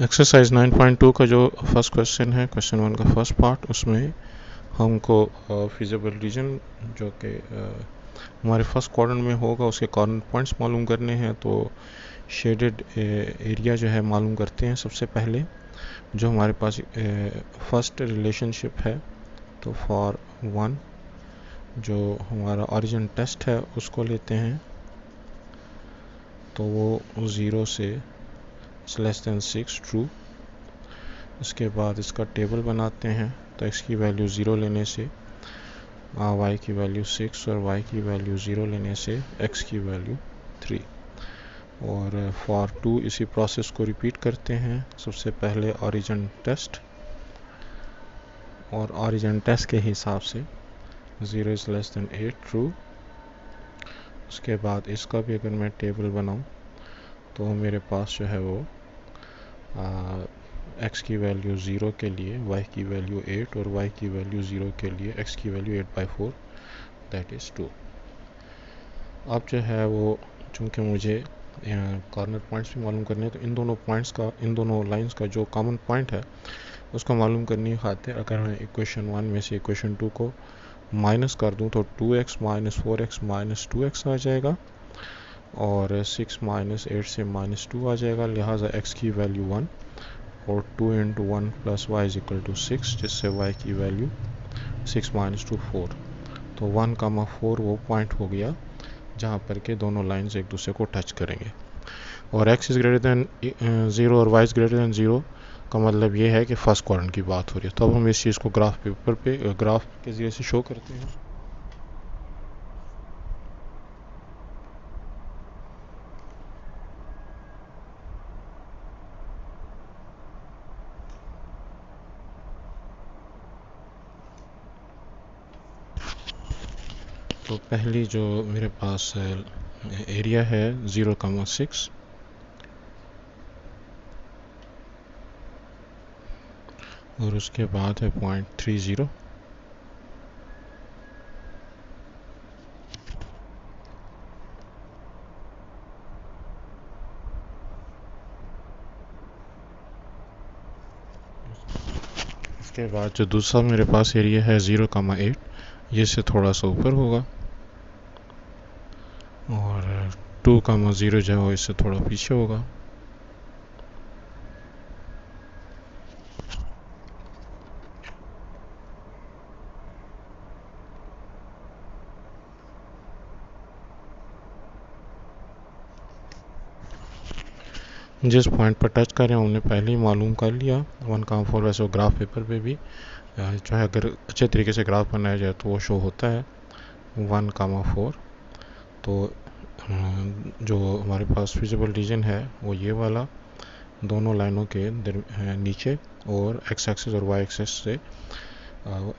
Exercise 9.2 का जो first question है, क्वेश्चन 1 का फर्स्ट पार्ट, उसमें हमको फिजिबल रीजन जो कि हमारे फर्स्ट क्वाड्रेंट में होगा उसके कॉर्नर पॉइंट्स मालूम करने हैं। तो शेडेड एरिया जो है मालूम करते हैं सबसे पहले। जो हमारे पास फर्स्ट रिलेशनशिप है, तो फॉर 1 जो हमारा ओरिजिन टेस्ट है उसको लेते हैं, तो वो 0 से लेस देन 6 ट्रू। इसके बाद इसका टेबल बनाते हैं, तो x की वैल्यू 0 लेने से y की वैल्यू 6 और y की वैल्यू 0 लेने से x की वैल्यू 3। और फॉर 2 इसी प्रोसेस को रिपीट करते हैं। सबसे पहले ओरिजिन टेस्ट, और ओरिजिन टेस्ट के हिसाब से 0 इज़ लेस देन 8 ट्रू। उसके बाद इसका भी अगर मैं टेबल बनाऊं, तो मेरे पास जो है वो x की वैल्यू 0 के लिए y की वैल्यू 8 और y की वैल्यू 0 के लिए x की वैल्यू 8/4, दैट इज़ 2। अब जो है वो चूँकि मुझे कॉर्नर पॉइंट्स भी मालूम करने हैं, तो इन दोनों पॉइंट्स का, इन दोनों लाइंस का जो कॉमन पॉइंट है उसको मालूम करने खातिर अगर मैं इक्वेशन 1 में से इक्वेशन 2 को माइनस कर दूं, तो 2x - 4x - 2x आ जाएगा, और 6 - 8 से -2 आ जाएगा। लिहाजा x की वैल्यू 1 और 2 × 1 + y = 6, जिससे y की वैल्यू 6 - 2 4। तो 1,4 वो पॉइंट हो गया जहाँ पर के दोनों लाइंस एक दूसरे को टच करेंगे। और x इज़ ग्रेटर दैन 0 और y इज़ ग्रेटर दैन 0 का मतलब ये है कि फर्स्ट क्वाड्रेंट की बात हो रही है। तो अब हम इस चीज़ को ग्राफ पेपर पे ग्राफ के ज़रिए से शो करते हैं। तो पहली जो मेरे पास एरिया है 0,6, और उसके बाद है 0.30। उसके बाद जो दूसरा मेरे पास एरिया है 0,8, ये से थोड़ा सा ऊपर होगा, और 2,0 जो है इससे थोड़ा पीछे होगा। जिस पॉइंट पर टच कर रहे हैं हमने पहले ही मालूम कर लिया 1,4। वैसे ग्राफ पेपर पे भी जो है अगर अच्छे तरीके से ग्राफ बनाया जाए तो वो शो होता है 1,4। तो जो हमारे पास फिजिबल रीजन है वो ये वाला, दोनों लाइनों के नीचे, और x एक्सिस और y एक्सिस से,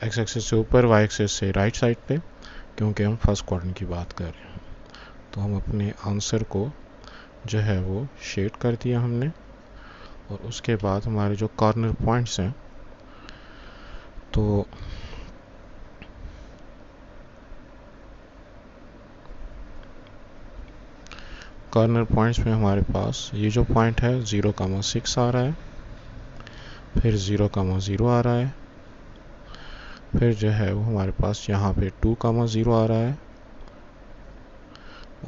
x एक्सिस से ऊपर, y एक्सिस से राइट साइड पे, क्योंकि हम फर्स्ट क्वाड्रेंट की बात कर रहे हैं। तो हम अपने आंसर को जो है वो शेड कर दिया हमने। और उसके बाद हमारे जो कॉर्नर पॉइंट्स हैं, तो कॉर्नर पॉइंट्स में हमारे पास ये जो पॉइंट है 0,6 आ रहा है, फिर 0,0 आ रहा है, फिर जो है वो हमारे पास यहाँ पे 2,0 आ रहा है,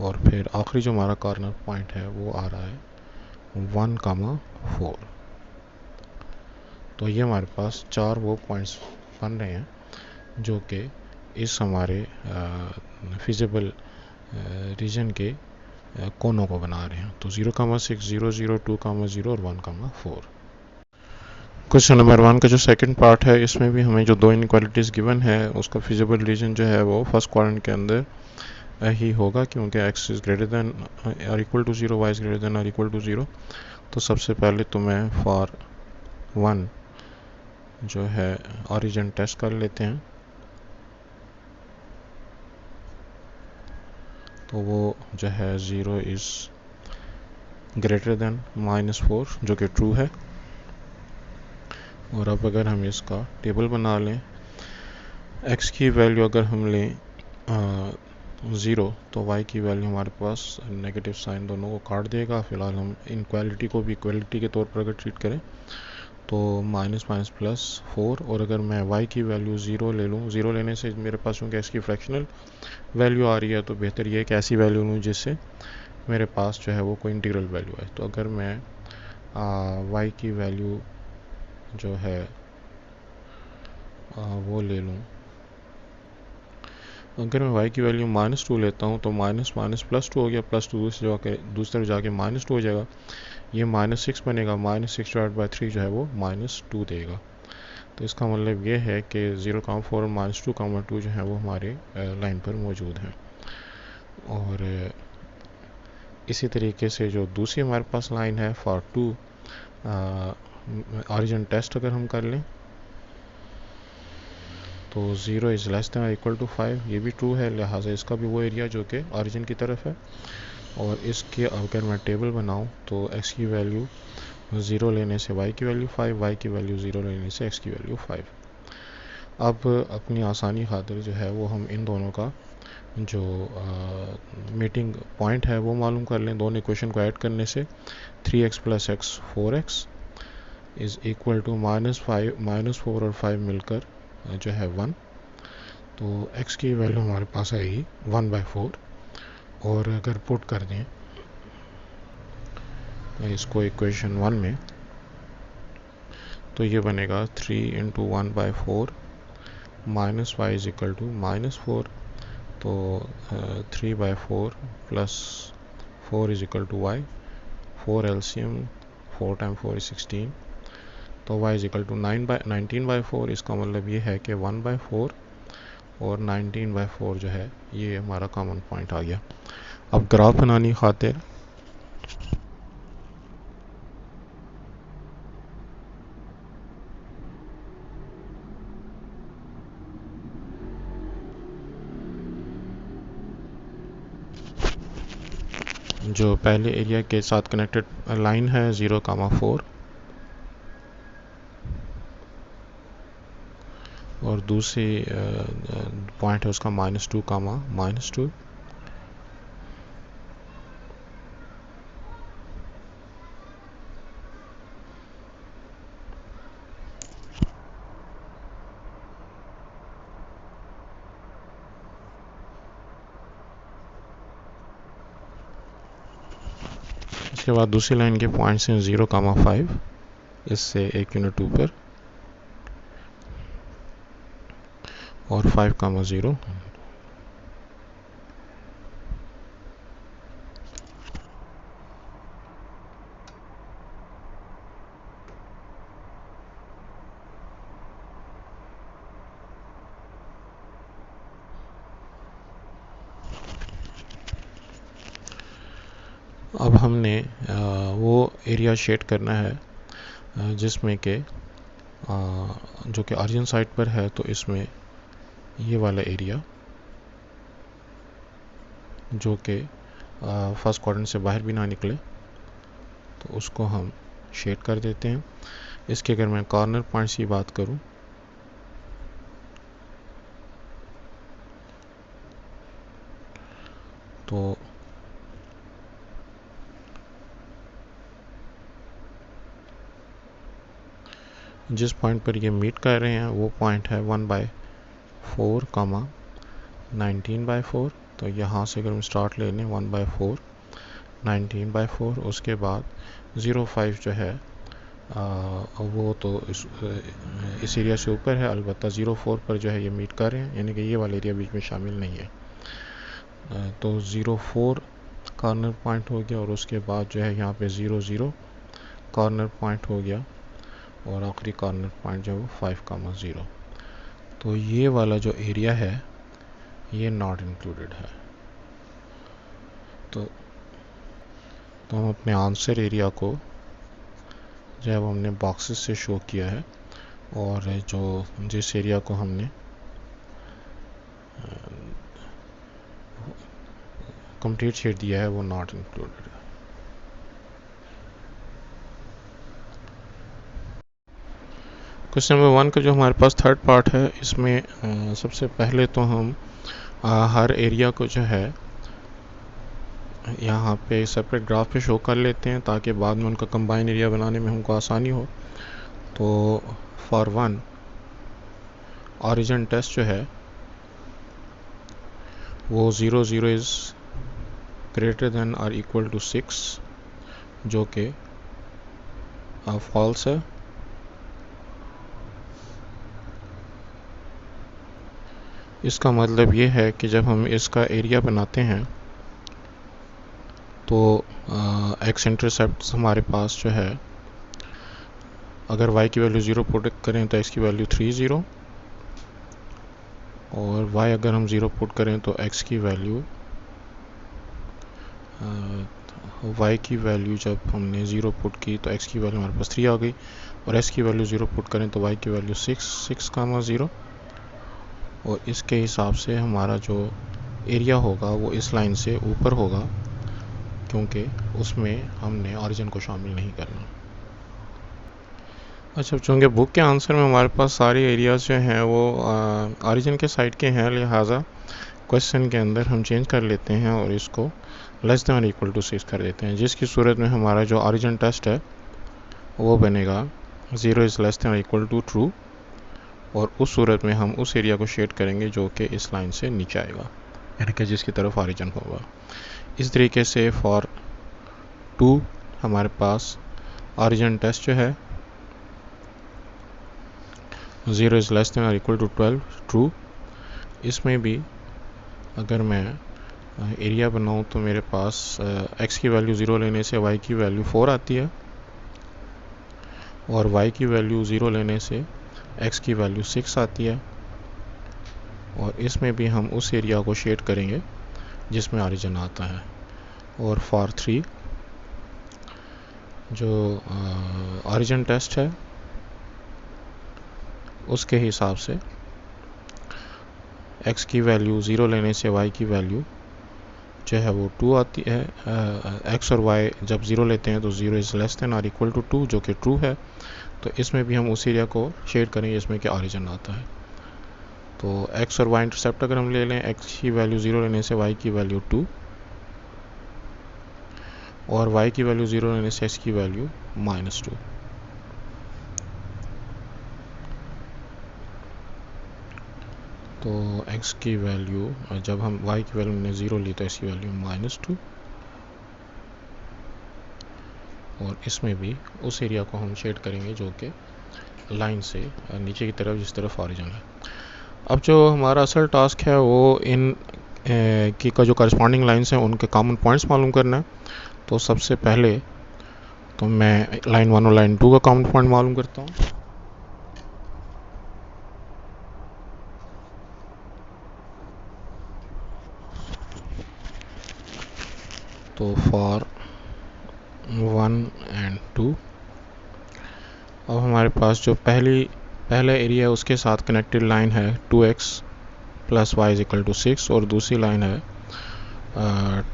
और फिर आखिरी जो हमारा कॉर्नर पॉइंट है वो आ रहा है 1,4। तो ये हमारे पास 4 वो पॉइंट्स बन रहे हैं जो कि इस हमारे फिजिबल रीजन के कोनों को बना रहे हैं। तो 0,6, 0, 0, 2,0 और 1,4। क्वेश्चन नंबर 1 का जो सेकंड पार्ट है, इसमें भी हमें जो दो इनक्वालिटीज़ गिवन है उसका फिजिबल रीजन जो है वो फर्स्ट क्वाड्रेंट के अंदर ही होगा, क्योंकि x इज़ ग्रेटर दैन और equal to 0, y is greater than और इक्वल टू 0। तो सबसे पहले तो मैं फॉर 1 जो है ओरिजिन टेस्ट कर लेते हैं। तो वो जो है 0 इज़ ग्रेटर दैन -4, जो कि ट्रू है। और अब अगर हम इसका टेबल बना लें, x की वैल्यू अगर हम लें ज़ीरो तो y की वैल्यू हमारे पास नेगेटिव साइन दोनों को काट देगा। फिलहाल हम इनक्वालिटी को भी इक्वलिटी के तौर पर अगर ट्रीट करें तो माइनस माइनस प्लस 4, और अगर मैं y की वैल्यू ज़ीरो ले लूँ, ज़ीरो लेने से मेरे पास चूँकि इसकी फ्रैक्शनल वैल्यू आ रही है तो बेहतर ये है कि ऐसी वैल्यू लूँ जिससे मेरे पास जो है वो कोई इंटीग्रल वैल्यू है। तो अगर मैं y की वैल्यू जो है वो ले लूँ, अगर मैं y की वैल्यू -2 लेता हूँ तो माइनस माइनस +2 हो गया, +2 दूसरी तरफ जाके -2 हो जाएगा, ये -6 बनेगा, -6/3 जो है वो -2 देगा। तो इसका मतलब ये है कि 0,4 और -2,2 जो है वो हमारे लाइन पर मौजूद हैं। और इसी तरीके से जो दूसरी हमारे पास लाइन है फॉर 2 ऑरिजिन टेस्ट अगर हम कर लें तो 0 is less than equal to 5, ये भी ट्रू है, लिहाजा इसका भी वो एरिया जो कि ऑरिजिन की तरफ है। और इसके अगर मैं टेबल बनाऊं तो x की वैल्यू 0 लेने से y की वैल्यू 5, y की वैल्यू 0 लेने से x की वैल्यू 5। अब अपनी आसानी खातिर जो है वो हम इन दोनों का जो मीटिंग पॉइंट है वो मालूम कर लें। दोनों इक्वेशन को ऐड करने से 3x + x 4x is equal to -4 और 5 मिलकर जो है 1। तो x की वैल्यू हमारे पास आएगी 1/4, और अगर पुट कर दें इसको इक्वेशन 1 में तो ये बनेगा 3 × 1/4 minus y is equal to -4, तो 3/4 plus 4 is equal to y, 4 LCM 4 × 4 is 16, तो y इज इक्वल टू 19/4। इसका मतलब ये है कि 1/4 और 19/4 जो है ये हमारा कॉमन पॉइंट आ गया। अब ग्राफ बनाने की खातिर जो पहले एरिया के साथ कनेक्टेड लाइन है 0,4 और दूसरी पॉइंट है उसका -2, इसके बाद दूसरी लाइन के पॉइंट्स हैं 0,5 इससे 1 यूनिट ऊपर और 5,0। अब हमने वो एरिया शेड करना है जिसमें के जो कि ऑरिजिन साइड पर है, तो इसमें ये वाला एरिया जो कि फर्स्ट क्वाड्रेंट से बाहर भी ना निकले तो उसको हम शेड कर देते हैं। इसके अगर मैं कॉर्नर पॉइंट्स की बात करूं तो जिस पॉइंट पर ये मीट कर रहे हैं वो पॉइंट है 1/4, 19/4। तो यहाँ से अगर हम स्टार्ट ले लें 1/4, 19/4, उसके बाद 0,5 जो है वो तो इस एरिया से ऊपर है, अलबत्ता 0,4 पर जो है ये मीट कर रहे हैं, यानी कि ये वाला एरिया बीच में शामिल नहीं है। तो 0,4 कॉर्नर पॉइंट हो गया और उसके बाद जो है यहाँ पे 0,0 कॉर्नर पॉइंट हो गया और आखिरी कॉर्नर पॉइंट जो है वो 5,0। तो ये वाला जो एरिया है ये नॉट इंक्लूडेड है। तो हम अपने आंसर एरिया को जो है वो हमने बॉक्सेस से शो किया है, और जो जिस एरिया को हमने कंप्लीट शेड दिया है वो नॉट इंक्लूडेड है। क्वेश्चन नंबर 1 का जो हमारे पास थर्ड पार्ट है, इसमें सबसे पहले तो हम हर एरिया को जो है यहाँ पे सेपरेट ग्राफ पे शो कर लेते हैं ताकि बाद में उनका कंबाइन एरिया बनाने में हमको आसानी हो। तो फॉर वन ऑरिजिन टेस्ट जो है वो 0 0 इज़ ग्रेटर देन और इक्वल टू 6, जो कि फॉल्स है। इसका मतलब ये है कि जब हम इसका एरिया बनाते हैं तो एक्स इंटरसेप्ट हमारे पास जो है, अगर y की वैल्यू 0 पुट करें तो x की वैल्यू 3 0, और y अगर हम 0 पुट करें तो x की वैल्यू y की वैल्यू जब हमने 0 पुट की तो x की वैल्यू हमारे पास 3 आ गई, और s की वैल्यू 0 पुट करें तो y की वैल्यू 6, 0, और इसके हिसाब से हमारा जो एरिया होगा वो इस लाइन से ऊपर होगा, क्योंकि उसमें हमने ऑरिजिन को शामिल नहीं करना। अच्छा, चूँकि बुक के आंसर में हमारे पास सारे एरियाज़ जो हैं वो ऑरिजिन के साइड के हैं, लिहाजा क्वेश्चन के अंदर हम चेंज कर लेते हैं और इसको लेस देन और इक्वल टू 6 कर देते हैं, जिसकी सूरत में हमारा जो ऑरिजिन टेस्ट है वो बनेगा 0 इज़ लेस देन और इक्वल टू ट्रू, और उस सूरत में हम उस एरिया को शेड करेंगे जो कि इस लाइन से नीचे आएगा, यानी कि जिसकी तरफ ऑरिजिन होगा। इस तरीके से फॉर 2 हमारे पास ऑरिजिन टेस्ट जो है 0 इज़ लेस देन और इक्वल टू 12 ट्रू। इसमें भी अगर मैं एरिया बनाऊं तो मेरे पास x की वैल्यू 0 लेने से y की वैल्यू 4 आती है, और y की वैल्यू 0 लेने से x की वैल्यू 6 आती है, और इसमें भी हम उस एरिया को शेड करेंगे जिसमें ऑरिजिन आता है। और फॉर 3 जो ऑरिजिन टेस्ट है उसके हिसाब से x की वैल्यू 0 लेने से y की वैल्यू जो है वो 2 आती है। x और y जब 0 लेते हैं तो 0 इज़ लेस देन और इक्वल टू 2, जो कि ट्रू है। तो इसमें भी हम उस एरिया को शेड करेंगे जिसमें कि ऑरिजिन आता है। तो x और y इंटरसेप्ट अगर हम ले लें, x की वैल्यू 0 लेने से y की वैल्यू 2, और y की वैल्यू 0 लेने से x की वैल्यू -2। तो x की वैल्यू जब हम y की वैल्यू ने 0 ली तो x की वैल्यू -2, और इसमें भी उस एरिया को हम शेड करेंगे जो कि लाइन से नीचे की तरफ जिस तरफ ऑरिजिन है। अब जो हमारा असल टास्क है वो इन की का जो करस्पॉन्डिंग लाइन्स हैं उनके कॉमन पॉइंट्स मालूम करना है। तो सबसे पहले तो मैं लाइन 1 और लाइन 2 का कॉमन पॉइंट मालूम करता हूँ। तो फॉर 1 एंड 2 अब हमारे पास जो पहला एरिया है उसके साथ कनेक्टेड लाइन है 2x plus Y is equal to 6, और दूसरी लाइन है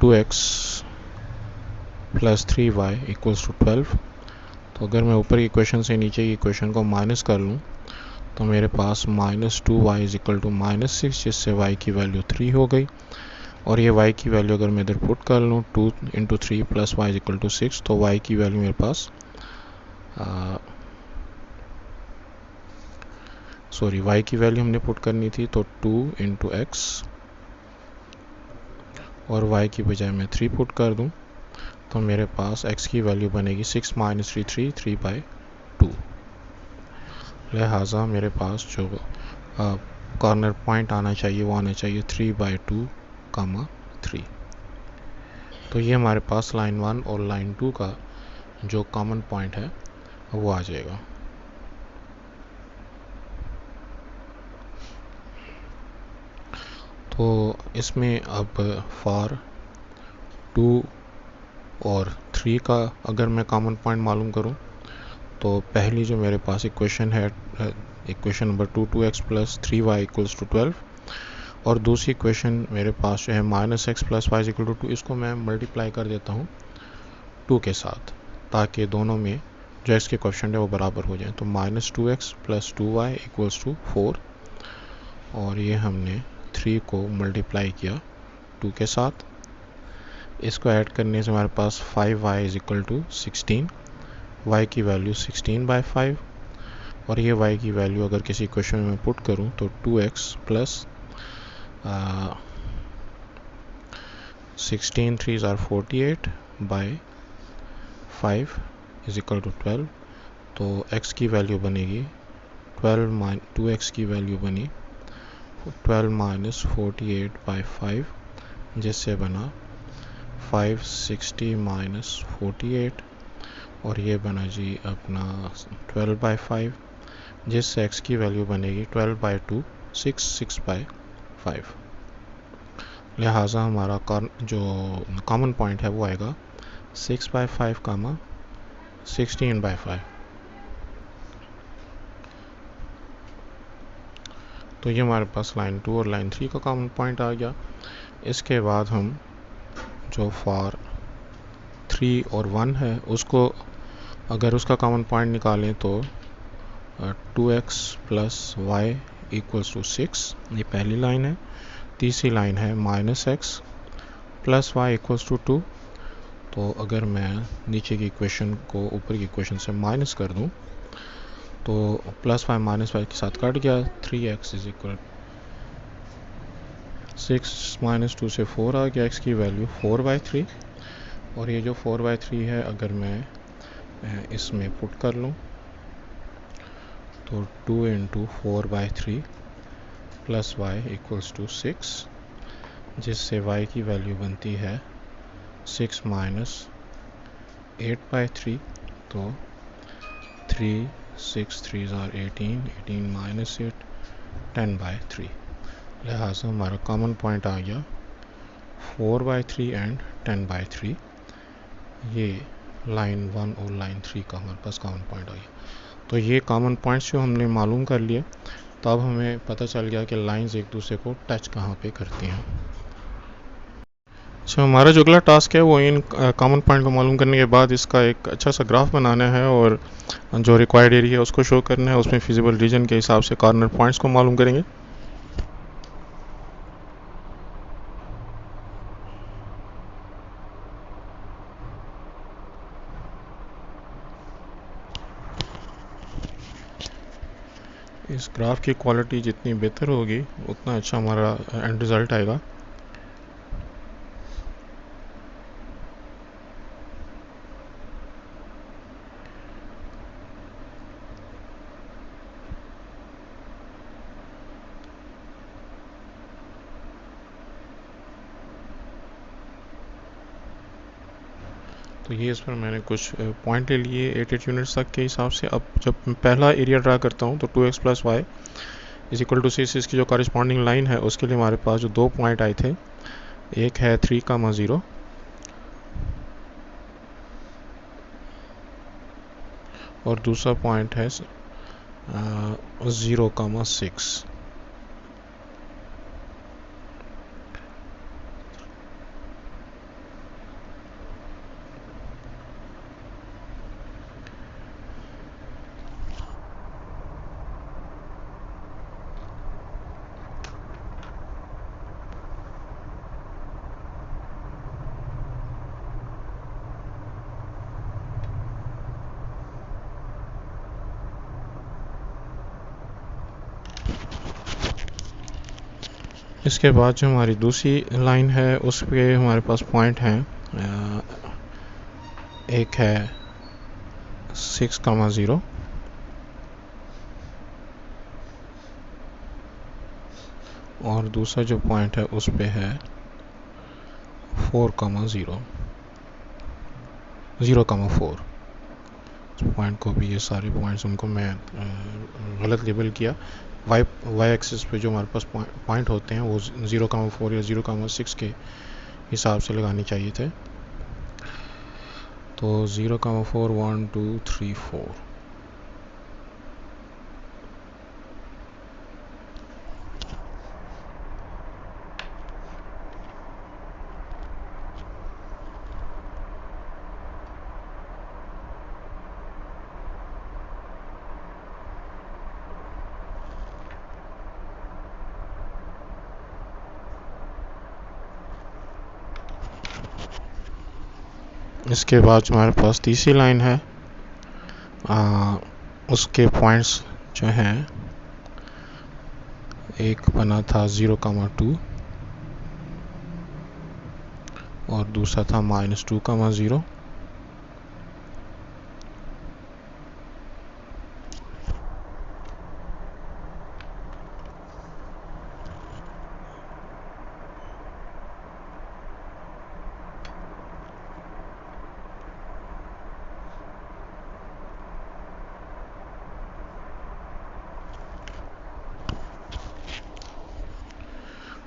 2x plus 3y equals to 12। तो अगर मैं ऊपर की इक्वेशन से नीचे की इक्वेशन को माइनस कर लूँ तो मेरे पास -2y इज इक्वल टू -6, जिससे y की वैल्यू 3 हो गई। और ये y की वैल्यू अगर मैं इधर पुट कर लूँ 2 into 3 plus Y is equal to 6, तो y की वैल्यू मेरे पास y की वैल्यू हमने पुट करनी थी तो 2 इंटू एक्स, और y की बजाय मैं 3 पुट कर दूं तो मेरे पास x की वैल्यू बनेगी 6 माइनस 3/2। लिहाजा मेरे पास जो कॉर्नर पॉइंट आना चाहिए वो आना चाहिए 3/2, 3। तो ये हमारे पास लाइन 1 और लाइन 2 का जो कॉमन पॉइंट है वो आ जाएगा। तो इसमें अब फॉर 2 और 3 का अगर मैं कॉमन पॉइंट मालूम करूं तो पहली जो मेरे पास इक्वेशन है, equation number 2x plus 3y equals to 12, और दूसरी इक्वेशन मेरे पास जो है -x plus Y equal to 2, इसको मैं मल्टीप्लाई कर देता हूँ 2 के साथ ताकि दोनों में जो x के कोएफिशिएंट है वो बराबर हो जाए। तो -2x plus 2y equals to 4, और ये हमने 3 को मल्टीप्लाई किया 2 के साथ। इसको ऐड करने से हमारे पास 5y is equal to 16, y की वैल्यू 16/5, और ये y की वैल्यू अगर किसी क्वेश्चन में पुट करूं तो 2x plus 16 3s are 48 by 5 is equal to 12। तो x की वैल्यू बनेगी 2x की वैल्यू बनी 12 माइनस 48/5, जिससे बना 560 माइनस 48, और ये बना जी अपना 12/5, जिससे x की वैल्यू बनेगी 12/2 6/5। लिहाजा हमारा जो कॉमन पॉइंट है वो आएगा 6/5 कामा 16/5। तो ये हमारे पास लाइन 2 और लाइन 3 का कॉमन पॉइंट आ गया। इसके बाद हम जो फॉर 3 और 1 है उसको अगर उसका कॉमन पॉइंट निकालें तो 2x plus Y equals to 6, ये पहली लाइन है। तीसरी लाइन है minus X plus Y equals to 2। तो अगर मैं नीचे की इक्वेशन को ऊपर की इक्वेशन से माइनस कर दूं तो प्लस वाई माइनस वाई के साथ कट गया, 3x इज इक्वल 6 माइनस 2 से 4 आ गया, x की वैल्यू 4/3। और ये जो 4/3 है अगर मैं इसमें पुट कर लूँ तो 2 into 4/3 plus Y equals to 6, जिससे y की वैल्यू बनती है 6 माइनस 8/3। तो 3 6 3s are 18, 18 माइनस 8 10/3। लिहाजा हमारा कॉमन पॉइंट आ गया 4/3 एंड 10/3। ये लाइन 1 और लाइन 3 का हमारे पास कॉमन पॉइंट आ गया। तो ये कॉमन पॉइंट्स जो हमने मालूम कर लिए, तब हमें पता चल गया कि लाइंस एक दूसरे को टच कहाँ पे करती हैं। अच्छा, हमारा जो अगला टास्क है वो इन कॉमन पॉइंट को मालूम करने के बाद इसका एक अच्छा सा ग्राफ बनाना है और जो रिक्वायर्ड एरिया है उसको शो करना है। उसमें फिजिबल रीजन के हिसाब से कॉर्नर पॉइंट्स को मालूम करेंगे। इस ग्राफ की क्वालिटी जितनी बेहतर होगी उतना अच्छा हमारा एंड रिज़ल्ट आएगा। तो ये इस पर मैंने कुछ पॉइंट ले लिए 8 यूनिट्स तक के हिसाब से। अब जब पहला एरिया ड्रा करता हूँ तो 2x plus Y is equal to 6, इसकी जो कॉरेस्पॉन्डिंग लाइन है उसके लिए हमारे पास जो 2 पॉइंट आए थे, एक है 3,0 और दूसरा पॉइंट है 0,6। इसके बाद जो हमारी दूसरी लाइन है उस पर हमारे पास पॉइंट हैं, एक है 6,0 और दूसरा जो पॉइंट है उस पे है 4,0 0,4। पॉइंट को भी, ये सारे पॉइंट्स उनको मैं गलत लेबल किया। वाई एक्सिस पे जो हमारे पास पॉइंट होते हैं वो 0,4 या 0,6 के हिसाब से लगाने चाहिए थे। तो 0,4 1 2 3 4। इसके बाद जो हमारे पास तीसरी लाइन है उसके पॉइंट्स जो हैं, एक बना था 0,2 और दूसरा था -2,0।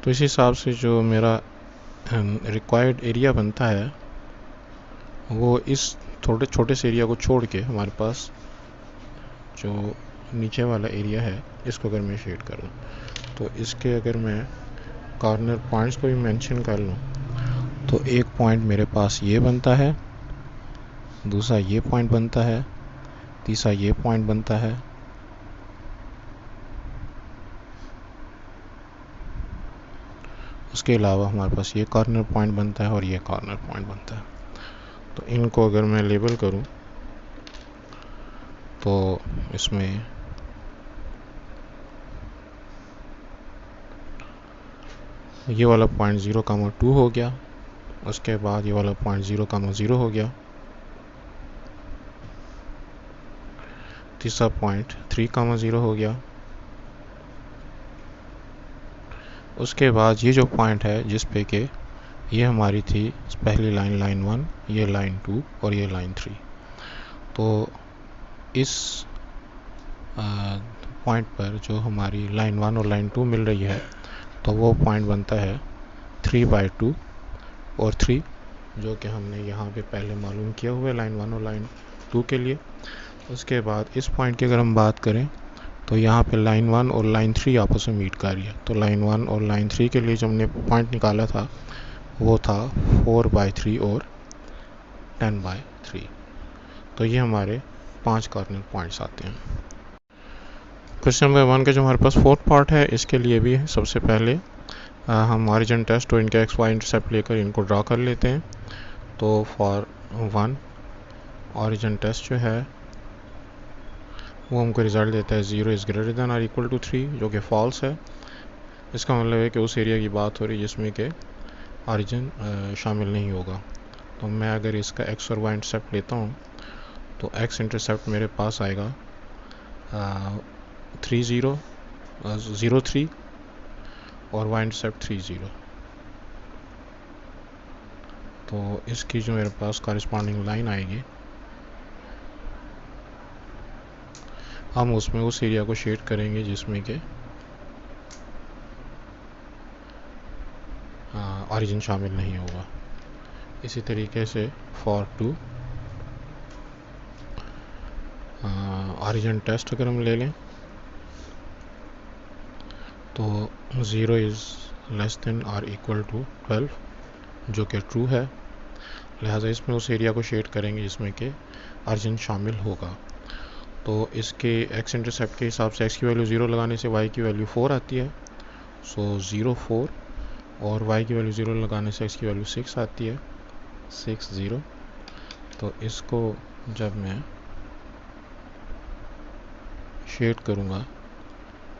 तो इस हिसाब से जो मेरा रिक्वायर्ड एरिया बनता है वो इस थोड़े छोटे से एरिया को छोड़ के हमारे पास जो नीचे वाला एरिया है इसको अगर मैं शेड कर लूँ, तो इसके अगर मैं कॉर्नर पॉइंट्स को भी मेंशन कर लूँ तो एक पॉइंट मेरे पास ये बनता है, दूसरा ये पॉइंट बनता है, तीसरा ये पॉइंट बनता है, उसके अलावा हमारे पास ये कॉर्नर पॉइंट बनता है और ये कॉर्नर पॉइंट बनता है। तो इनको अगर मैं लेबल करूं तो इसमें ये वाला पॉइंट 0,2 हो गया, उसके बाद ये वाला पॉइंट 0,0 हो गया, तीसरा पॉइंट 3,0 हो गया, उसके बाद ये जो पॉइंट है जिस पे के ये हमारी थी पहली लाइन, लाइन 1, ये लाइन 2 और ये लाइन 3। तो इस पॉइंट पर जो हमारी लाइन 1 और लाइन 2 मिल रही है तो वो पॉइंट बनता है 3/2 और 3, जो कि हमने यहाँ पे पहले मालूम किया हुआ है लाइन 1 और लाइन 2 के लिए। उसके बाद इस पॉइंट की अगर हम बात करें तो यहाँ पे लाइन 1 और लाइन 3 आपस में मीट कर रही है। तो लाइन 1 और लाइन 3 के लिए जो हमने पॉइंट निकाला था वो था 4/3 और 10/3। तो ये हमारे 5 कॉर्नर पॉइंट्स आते हैं। क्वेश्चन नंबर 1 का जो हमारे पास फोर्थ पार्ट है इसके लिए भी है। सबसे पहले हम ऑरिजिन टेस्ट और इनके एक्स वाई इंटरसेप्ट लेकर इनको ड्रा कर लेते हैं। तो फॉर 1 ऑरिजिन टेस्ट जो है वो हमको रिजल्ट देता है 0 इज़ ग्रेटर देन और इक्वल टू 3, जो कि फॉल्स है। इसका मतलब है कि उस एरिया की बात हो रही है जिसमें कि ऑरिजिन शामिल नहीं होगा। तो मैं अगर इसका एक्स और वाई इंटरसेप्ट लेता हूँ तो एक्स इंटरसेप्ट मेरे पास आएगा 0,3 और वाई इंटरसेप्ट 3,0। तो इसकी जो मेरे पास कॉरेस्पॉन्डिंग लाइन आएगी हम उसमें उस एरिया को शेड करेंगे जिसमें कि ऑरिजिन शामिल नहीं होगा। इसी तरीके से फॉर 2 ऑरिजिन टेस्ट अगर हम ले लें तो 0 इज़ लेस देन और इक्वल टू 12, जो कि ट्रू है। लिहाजा इसमें उस एरिया को शेड करेंगे जिसमें कि ऑरिजिन शामिल होगा। तो इसके एक्स इंटरसेप्ट के हिसाब से एक्स की वैल्यू 0 लगाने से वाई की वैल्यू 4 आती है। सो 0 4 और वाई की वैल्यू 0 लगाने से एक्स की वैल्यू 6 आती है, 6 0। तो इसको जब मैं शेड करूँगा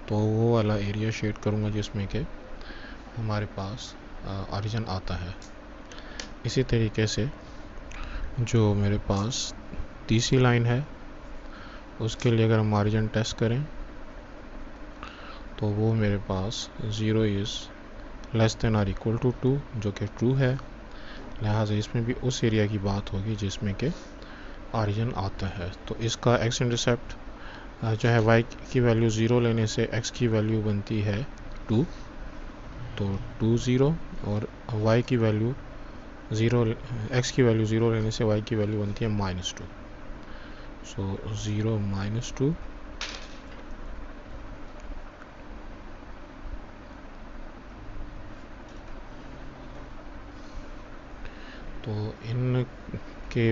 तो वो वाला एरिया शेड करूँगा जिसमें कि हमारे पास ऑरिजिन आता है। इसी तरीके से जो मेरे पास तीसरी लाइन है उसके लिए अगर हम ऑरिजिन टेस्ट करें तो वो मेरे पास 0 इज़ लेस देन और इक्वल टू 2, जो कि ट्रू है। लिहाजा इसमें भी उस एरिया की बात होगी जिसमें कि ऑरिजिन आता है। तो इसका एक्स इंटरसेप्ट जो है वाई की वैल्यू 0 लेने से एक्स की वैल्यू बनती है 2, तो 2 0, और वाई की वैल्यू 0 एक्स की वैल्यू 0 लेने से वाई की वैल्यू बनती है -2। सो 0 -2 तो इन के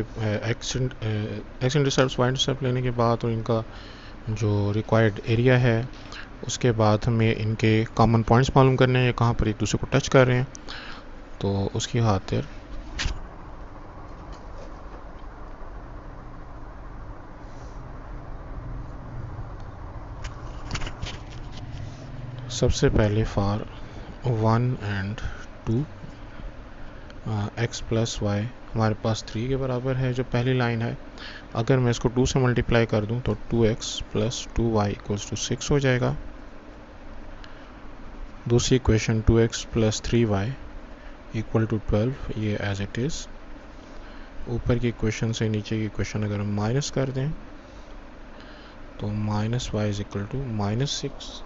एक्स इंटरसेप्ट वाई इंटरसेप्ट लेने के बाद और इनका जो रिक्वायर्ड एरिया है उसके बाद हमें इनके कॉमन पॉइंट्स मालूम करने हैं, कहाँ पर एक दूसरे को टच कर रहे हैं। तो उसकी खातिर सबसे पहले for 1 and 2 X plus Y हमारे पास 3 के बराबर है, जो पहली लाइन है। अगर मैं इसको 2 से मल्टीप्लाई कर दूं तो 2x plus 2y equals to 6 हो जाएगा। दूसरी equation 2x plus 3y equal to 12, ये एज इट इज़। ऊपर की इक्वेशन से नीचे की इक्वेशन अगर हम माइनस कर दें तो minus Y is equal to -6,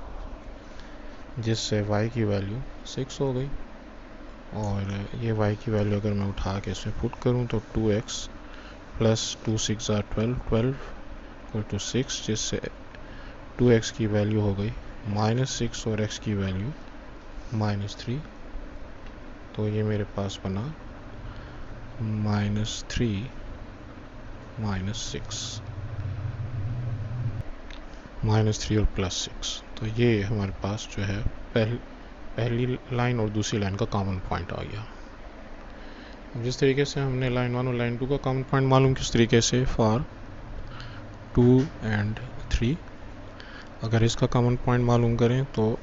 जिससे y की वैल्यू 6 हो गई। और ये y की वैल्यू अगर मैं उठा के इसमें पुट करूँ तो 2x प्लस 2 6 12 इक्वल टू 6, जिससे 2x की वैल्यू हो गई -6 और x की वैल्यू -3। तो ये मेरे पास बना -3 -6, -3 और +6। तो ये हमारे पास जो है पहली लाइन और दूसरी लाइन का कॉमन पॉइंट आ गया। जिस तरीके से हमने लाइन 1 और लाइन 2 का कॉमन पॉइंट मालूम किस तरीके से फॉर 2 एंड 3, अगर इसका कॉमन पॉइंट मालूम करें तो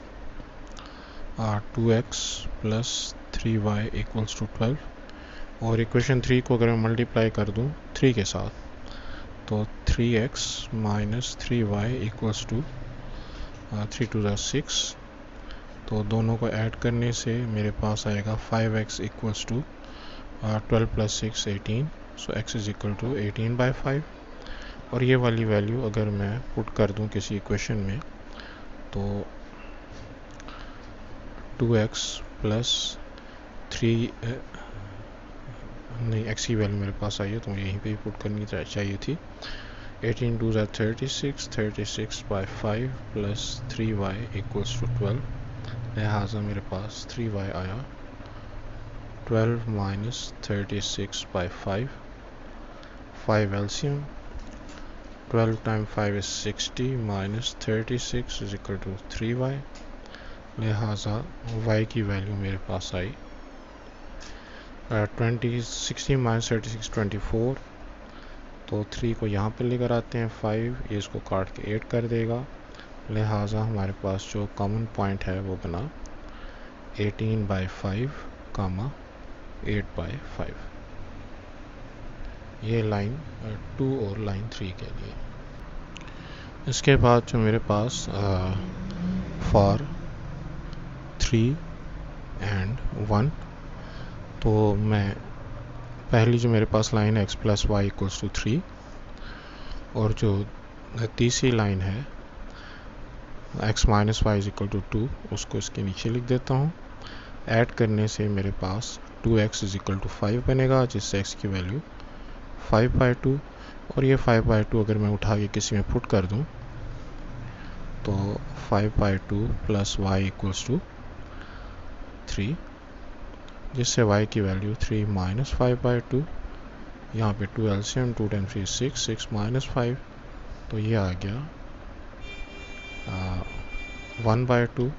2x plus 3y equals to 12, और इक्वेशन 3 को अगर मैं मल्टीप्लाई कर दूं 3 के साथ तो 3x minus 3y equals to 3 to the 6। तो दोनों को ऐड करने से मेरे पास आएगा 5x equals to 12 plus 6 18, so x is equal to 18/5। और ये वाली वैल्यू अगर मैं पुट कर दूं किसी इक्वेशन में तो 2x प्लस 3 नहीं, x की वैल्यू मेरे पास आई है तो यहीं पे ही पुट करनी चाहिए थी। 18 2 36, 36/5 प्लस 3y इक्वल्स टू 12, लिहाजा मेरे पास 3y आया। 12 minus 36/5, 5 LCM, 12 time 5 is 60 minus 36 is equal to 3y, लिहाजा y की वैल्यू मेरे पास आई 60 माइनस 36 24। तो 3 को यहाँ पे लेकर आते हैं 5, ये इसको काट के 8 कर देगा, लिहाजा हमारे पास जो कॉमन पॉइंट है वो बना 18/5 कामा 8/5। ये लाइन 2 और लाइन 3 के लिए। इसके बाद जो मेरे पास फॉर 3 एंड 1, तो मैं पहली जो मेरे पास लाइन है x plus Y equals to 3, और जो तीसरी लाइन है x minus Y is equal to 2, उसको इसके नीचे लिख देता हूँ। ऐड करने से मेरे पास 2x इज इक्वल टू 5 बनेगा, जिससे x की वैल्यू 5/2, और ये 5/2 अगर मैं उठा के किसी में पुट कर दूँ तो 5/2 प्लस वाई इक्वल्स टू 3, जिससे y की वैल्यू 3 माइनस 5/2, यहाँ पे 2 एलसीएम, 2 टाइम 3 6, 6 माइनस 5, तो ये आ गया 1/2,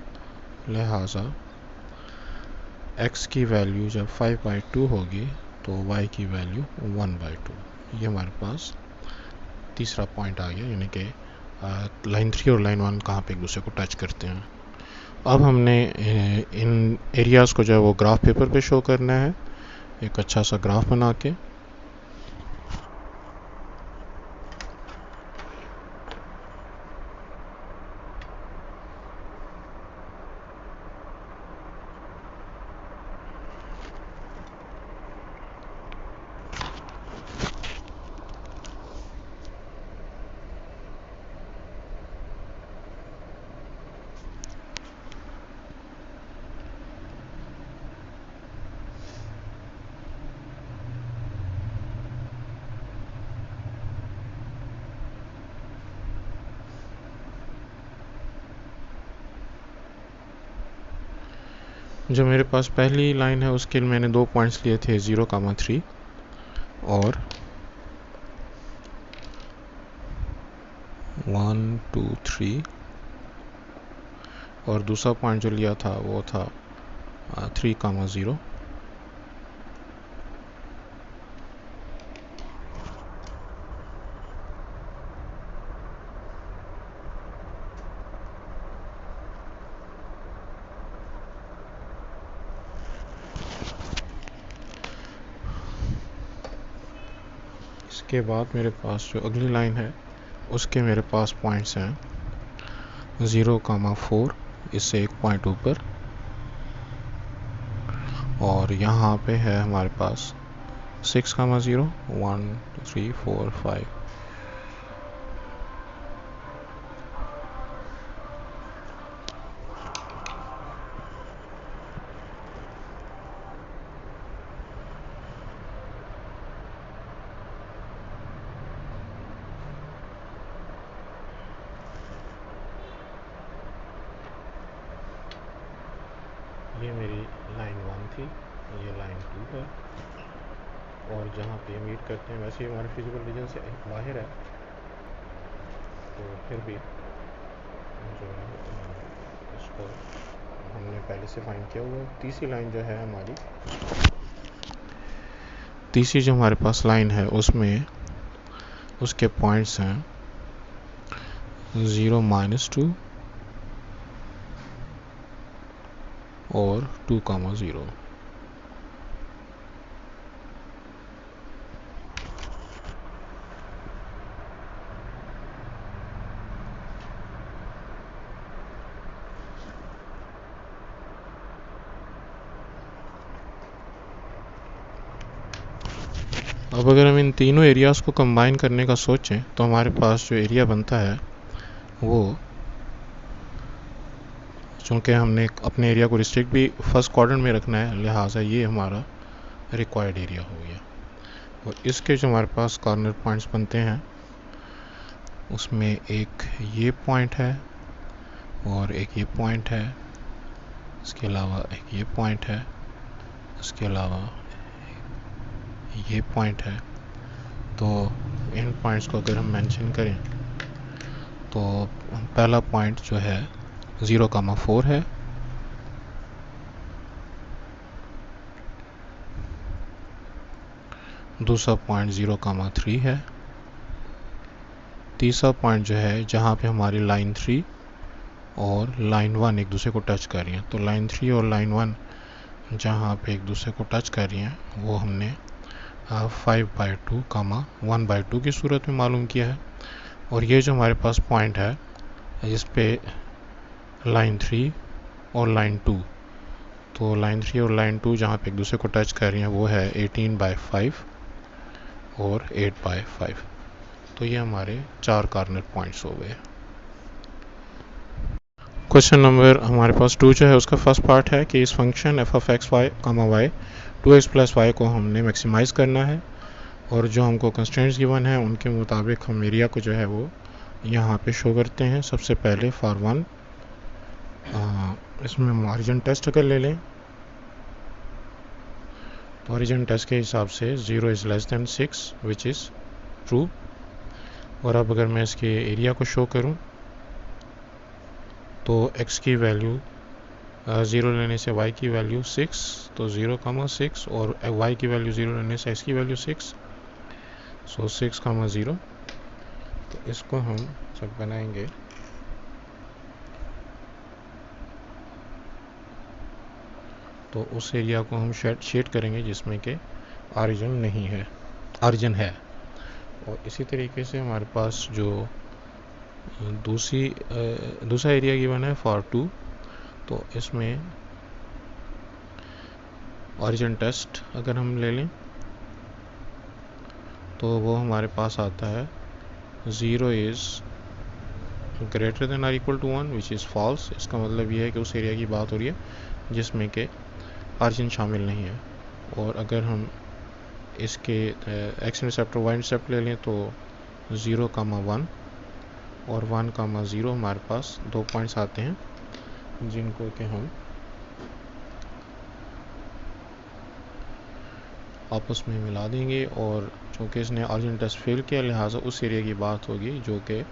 लिहाजा x की वैल्यू जब 5/2 होगी तो y की वैल्यू 1/2। ये हमारे पास तीसरा पॉइंट आ गया, यानी कि लाइन 3 और लाइन 1 कहाँ पे एक दूसरे को टच करते हैं। अब हमने इन एरियाज़ को जो है वो ग्राफ पेपर पे शो करना है, एक अच्छा सा ग्राफ बना के। जो मेरे पास पहली लाइन है उसके लिए मैंने 2 पॉइंट्स लिए थे 0,3 और 1 2 3, और दूसरा पॉइंट जो लिया था वो था 3,0। इसके बाद मेरे पास जो अगली लाइन है उसके मेरे पास पॉइंट्स हैं 0,4, इससे एक पॉइंट ऊपर, और यहाँ पे है हमारे पास 6,0, 1 2 3 4 5। ये मेरी लाइन 1 थी, ये लाइन 2 है, और जहाँ पे मीट करते हैं वैसे ही हमारे फिजिकल रीजन से बाहर है, तो फिर भी जो है इसको हमने पहले से फाइंड किया हुआ है। तीसरी लाइन जो है हमारी, तीसरी जो हमारे पास लाइन है उसमें उसके पॉइंट्स हैं 0, -2 और 2,0। अब अगर हम इन तीनों एरियाज़ को कंबाइन करने का सोचें तो हमारे पास जो एरिया बनता है वो, चूँकि हमने अपने एरिया को रिस्ट्रिक्ट भी फर्स्ट क्वाड्रेंट में रखना है, लिहाजा ये हमारा रिक्वायर्ड एरिया हो गया। और इसके जो हमारे पास कॉर्नर पॉइंट्स बनते हैं उसमें एक ये पॉइंट है और एक ये पॉइंट है, इसके अलावा एक ये पॉइंट है, इसके अलावा ये पॉइंट है। तो इन पॉइंट्स को अगर हम मेंशन करें तो पहला पॉइंट जो है 0,4 है, दूसरा पॉइंट 0,3 है, तीसरा पॉइंट जो है जहाँ पे हमारी लाइन 3 और लाइन 1 एक दूसरे को टच कर रही हैं, तो लाइन 3 और लाइन 1 जहाँ पे एक दूसरे को टच कर रही हैं वो हमने 5/2, 1/2 की सूरत में मालूम किया है। और ये जो हमारे पास पॉइंट है इस पे लाइन 3 और लाइन 2, तो लाइन 3 और लाइन 2 जहाँ पे एक दूसरे को टच कर रही हैं वो है 18/5 और 8/5। तो ये हमारे 4 कॉर्नर पॉइंट्स हो गए। क्वेश्चन नंबर हमारे पास 2 जो है उसका फर्स्ट पार्ट है कि इस function f(x, y, y) 2x + y को हमने मैक्सिमाइज करना है, और जो हमको कंस्ट्रेंट्स गिवन है उनके मुताबिक हम एरिया को जो है वो यहाँ पे शो करते हैं। सबसे पहले फॉर 1 इसमें हम ऑरिजिन टेस्ट अगर ले लें तो ऑरिजिन टेस्ट के हिसाब से 0 is less then 6 which is true. और अब अगर मैं इसके एरिया को शो करूं तो x की वैल्यू 0 लेने से y की वैल्यू 6, तो 0,6, और y की वैल्यू 0 लेने से x की वैल्यू 6, सो 6,0। तो इसको हम जब बनाएंगे तो उस एरिया को हम शेड करेंगे जिसमें कि ऑरिजिन नहीं है, ऑरिजिन है। और इसी तरीके से हमारे पास जो दूसरा एरिया गिवन है फॉर 2, तो इसमें ऑरिजिन टेस्ट अगर हम ले लें तो वो हमारे पास आता है 0 इज़ ग्रेटर देन और equal to 1 which is false. इसका मतलब ये है कि उस एरिया की बात हो रही है जिसमें कि ऑरिजिन शामिल नहीं है। और अगर हम इसके एक्स इंटरसेप्ट और वाई इंटरसेप्ट ले लें तो 0,1 और 1,0 हमारे पास 2 पॉइंट्स आते हैं जिनको कि हम आपस में मिला देंगे, और चूँकि इसने ऑरिजिन टेस्ट फेल किया लिहाजा उस एरिया की बात होगी जो कि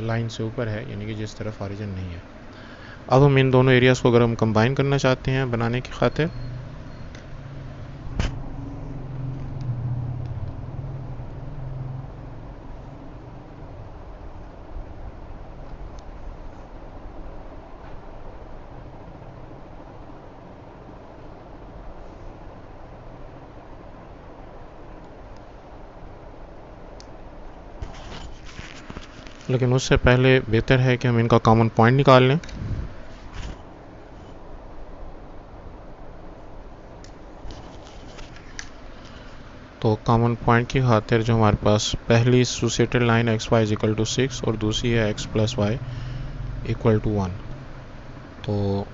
लाइन से ऊपर है, यानी कि जिस तरफ ऑरिजिन नहीं है। अब हम इन दोनों एरियाज़ को अगर हम कंबाइन करना चाहते हैं बनाने की खातिर, लेकिन उससे पहले बेहतर है कि हम इनका कॉमन पॉइंट निकाल लें। तो कॉमन पॉइंट की खातिर जो हमारे पास पहली associated line x y is equal to 6 और दूसरी है x plus Y equal to 1। तो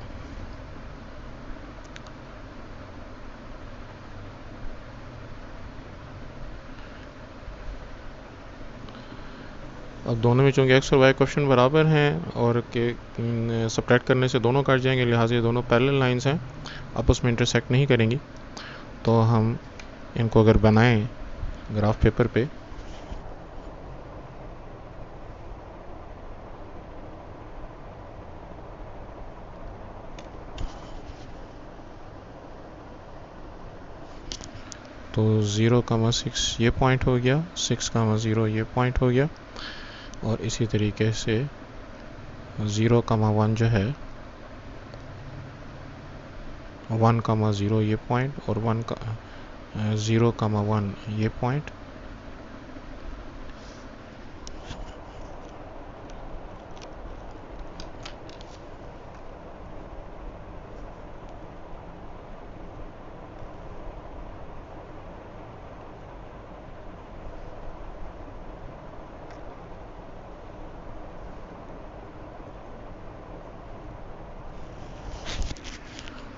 अब दोनों में चूँकि एक्स और वाई क्वेश्चन बराबर हैं और के सब्ट्रैक्ट करने से दोनों कट जाएंगे, लिहाजा ये दोनों पैरेलल लाइंस हैं, आपस में इंटरसेक्ट नहीं करेंगी। तो हम इनको अगर बनाएं ग्राफ पेपर पे, तो 0,6 ये पॉइंट हो गया, 6,0 ये पॉइंट हो गया, और इसी तरीके से 0,1 जो है 1,0 ये पॉइंट और 0,1 ये पॉइंट।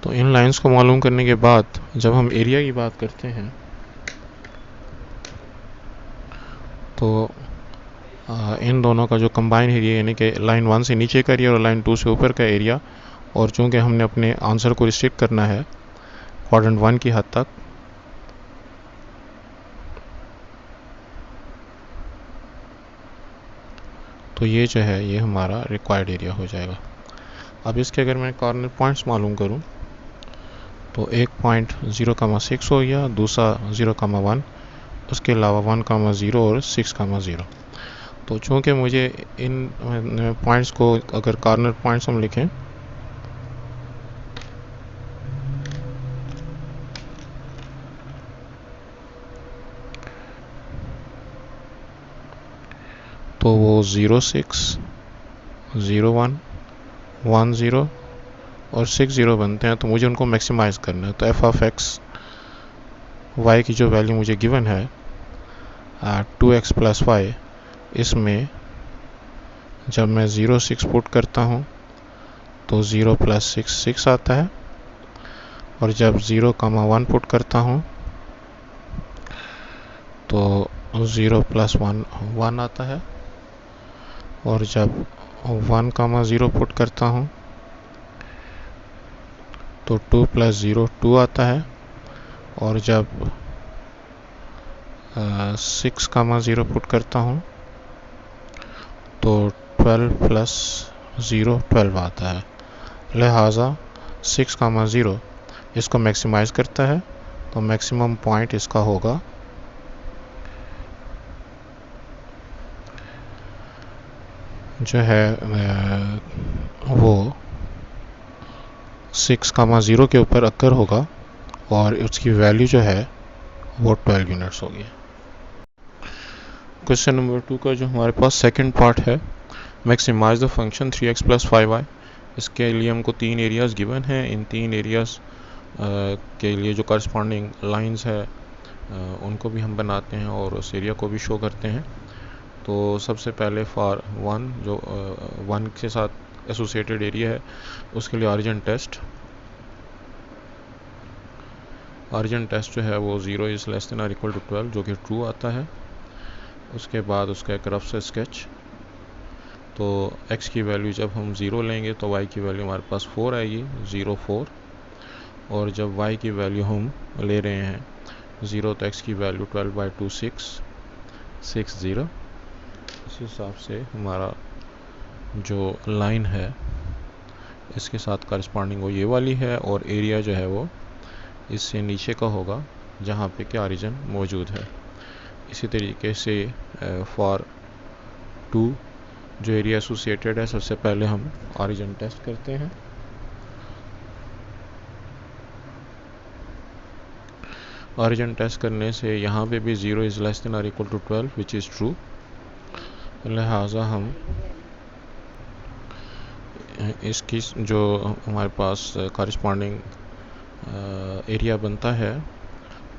तो इन लाइंस को मालूम करने के बाद जब हम एरिया की बात करते हैं तो इन दोनों का जो कंबाइन एरिया यानी कि लाइन 1 से नीचे का एरिया और लाइन 2 से ऊपर का एरिया, और चूँकि हमने अपने आंसर को रिस्ट्रिक्ट करना है क्वाड्रेंट 1 की हद तक, तो ये जो है ये हमारा रिक्वायर्ड एरिया हो जाएगा। अब इसके अगर मैं कॉर्नर पॉइंट्स मालूम करूं तो एक पॉइंट 0,6 हो गया, दूसरा 0,1, उसके अलावा 1,0 और 6,0। तो चूँकि मुझे इन पॉइंट्स को अगर कॉर्नर पॉइंट्स हम लिखें तो वो 0,6, 0,1, 10 और 60 बनते हैं। तो मुझे उनको मैक्सिमाइज़ करना है। तो एफ ऑफ एक्स वाई की जो वैल्यू मुझे गिवन है 2x प्लस वाई, इसमें जब मैं 0,6 पुट करता हूँ तो 0 प्लस 6 आता है, और जब 0,1 पुट करता हूँ तो 0 प्लस 1 आता है, और जब 1,0 पुट करता हूँ तो 2 प्लस 0 2 आता है, और जब 6,0 पुट करता हूँ तो 12 प्लस 0 12 आता है। लिहाजा 6,0 इसको मैक्सिमाइज़ करता है, तो मैक्सिमम पॉइंट इसका होगा जो है वो 6,0 के ऊपर अक्कर होगा, और उसकी वैल्यू जो है वो 12 यूनिट्स होगी। क्वेश्चन नंबर 2 का जो हमारे पास सेकंड पार्ट है, maximise the function 3x plus 5y। इसके लिए हमको 3 एरियाज़ गिवन हैं। इन 3 एरियाज़ के लिए जो करस्पॉन्डिंग लाइंस है उनको भी हम बनाते हैं और उस एरिया को भी शो करते हैं। तो सबसे पहले फॉर 1 जो 1 के साथ एसोसिएटेड एरिया है उसके लिए ऑरिजिन टेस्ट जो है वो 0 इज़ लेस देन और इक्वल टू 12 जो कि ट्रू आता है। उसके बाद उसका एक रफ सा स्केच। तो x की वैल्यू जब हम 0 लेंगे तो y की वैल्यू हमारे पास 4 आएगी, 0 4, और जब y की वैल्यू हम ले रहे हैं 0 तो x की वैल्यू 12/2 6 0। इस हिसाब से हमारा जो लाइन है इसके साथ करस्पॉन्डिंग वो ये वाली है, और एरिया जो है वो इससे नीचे का होगा जहाँ पे क्या ऑरिजिन मौजूद है। इसी तरीके से फॉर 2 जो एरिया एसोसिएटेड है, सबसे पहले हम ऑरिजिन टेस्ट करते हैं। ऑरिजिन टेस्ट करने से यहाँ पे भी 0 इज़ लेस देन और equal to 12 which is true, लिहाजा हम इसकी जो हमारे पास कॉरस्पॉन्डिंग एरिया बनता है,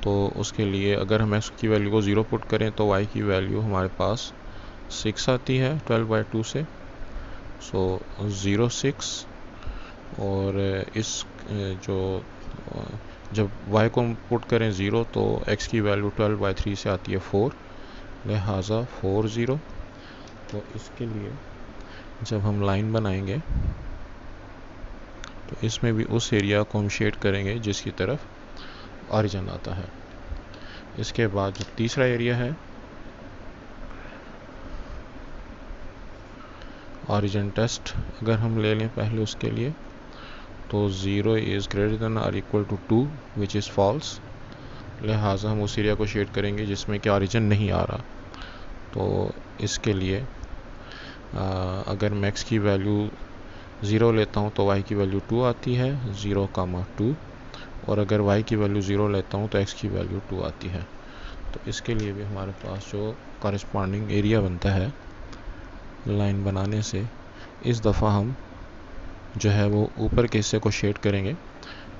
तो उसके लिए अगर हम x की वैल्यू को 0 पुट करें तो y की वैल्यू हमारे पास 6 आती है 12/2 से। सो 0 6, और इस जो जब y को हम पुट करें 0 तो x की वैल्यू 12/3 से आती है 4, लिहाजा 4 0। तो इसके लिए जब हम लाइन बनाएंगे तो इसमें भी उस एरिया को हम शेड करेंगे जिसकी तरफ ऑरिजिन आता है। इसके बाद जो तीसरा एरिया है ऑरिजिन टेस्ट, अगर हम ले लें पहले उसके लिए, तो 0 इज़ ग्रेटर देन और equal to 2 which is false, लिहाजा हम उस एरिया को शेड करेंगे जिसमें कि ऑरिजिन नहीं आ रहा। तो इसके लिए अगर मैं x की वैल्यू 0 लेता हूँ तो y की वैल्यू 2 आती है, 0,2, और अगर y की वैल्यू 0 लेता हूँ तो x की वैल्यू 2 आती है। तो इसके लिए भी हमारे पास जो कॉरस्पॉन्डिंग एरिया बनता है लाइन बनाने से, इस दफ़ा हम जो है वो ऊपर के हिस्से को शेड करेंगे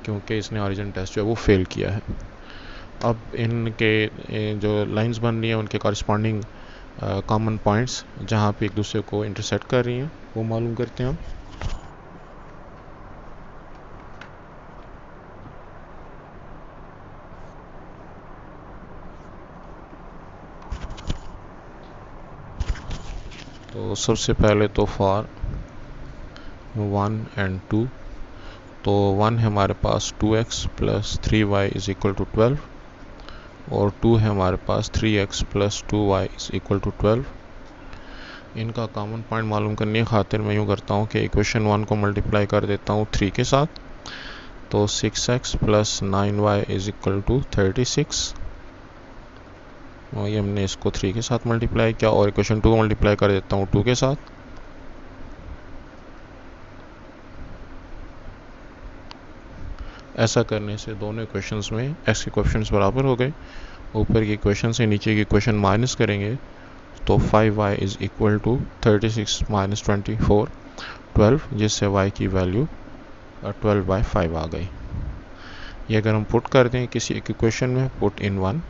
क्योंकि इसने ऑरिजिन टेस्ट जो है वो फेल किया है। अब इनके जो लाइंस बन रही हैं उनके कॉरस्पॉन्डिंग कॉमन पॉइंट्स जहाँ पे एक दूसरे को इंटरसेक्ट कर रही हैं वो मालूम करते हैं हम। तो सबसे पहले तो फॉर 1 एंड 2, तो 1 है हमारे पास 2x plus 3y is equal to 12, और 2 है हमारे पास 3x plus 2y is equal to 12। इनका कॉमन पॉइंट मालूम करने की खातिर मैं यूँ करता हूँ कि इक्वेशन 1 को मल्टीप्लाई कर देता हूँ 3 के साथ, तो 6x plus 9y is equal to 36, और ये हमने इसको 3 के साथ मल्टीप्लाई किया, और इक्वेशन 2 को मल्टीप्लाई कर देता हूँ 2 के साथ। ऐसा करने से दोनों इक्वेशंस में x के कोएफिशिएंट्स बराबर हो गए। ऊपर की इक्वेशन से नीचे की इक्वेशन माइनस करेंगे तो 5y is equal to 36 minus 24 12, जिससे y की वैल्यू 12/5 आ गई। ये अगर हम पुट कर दें किसी एक इक्वेशन में, पुट इन 1,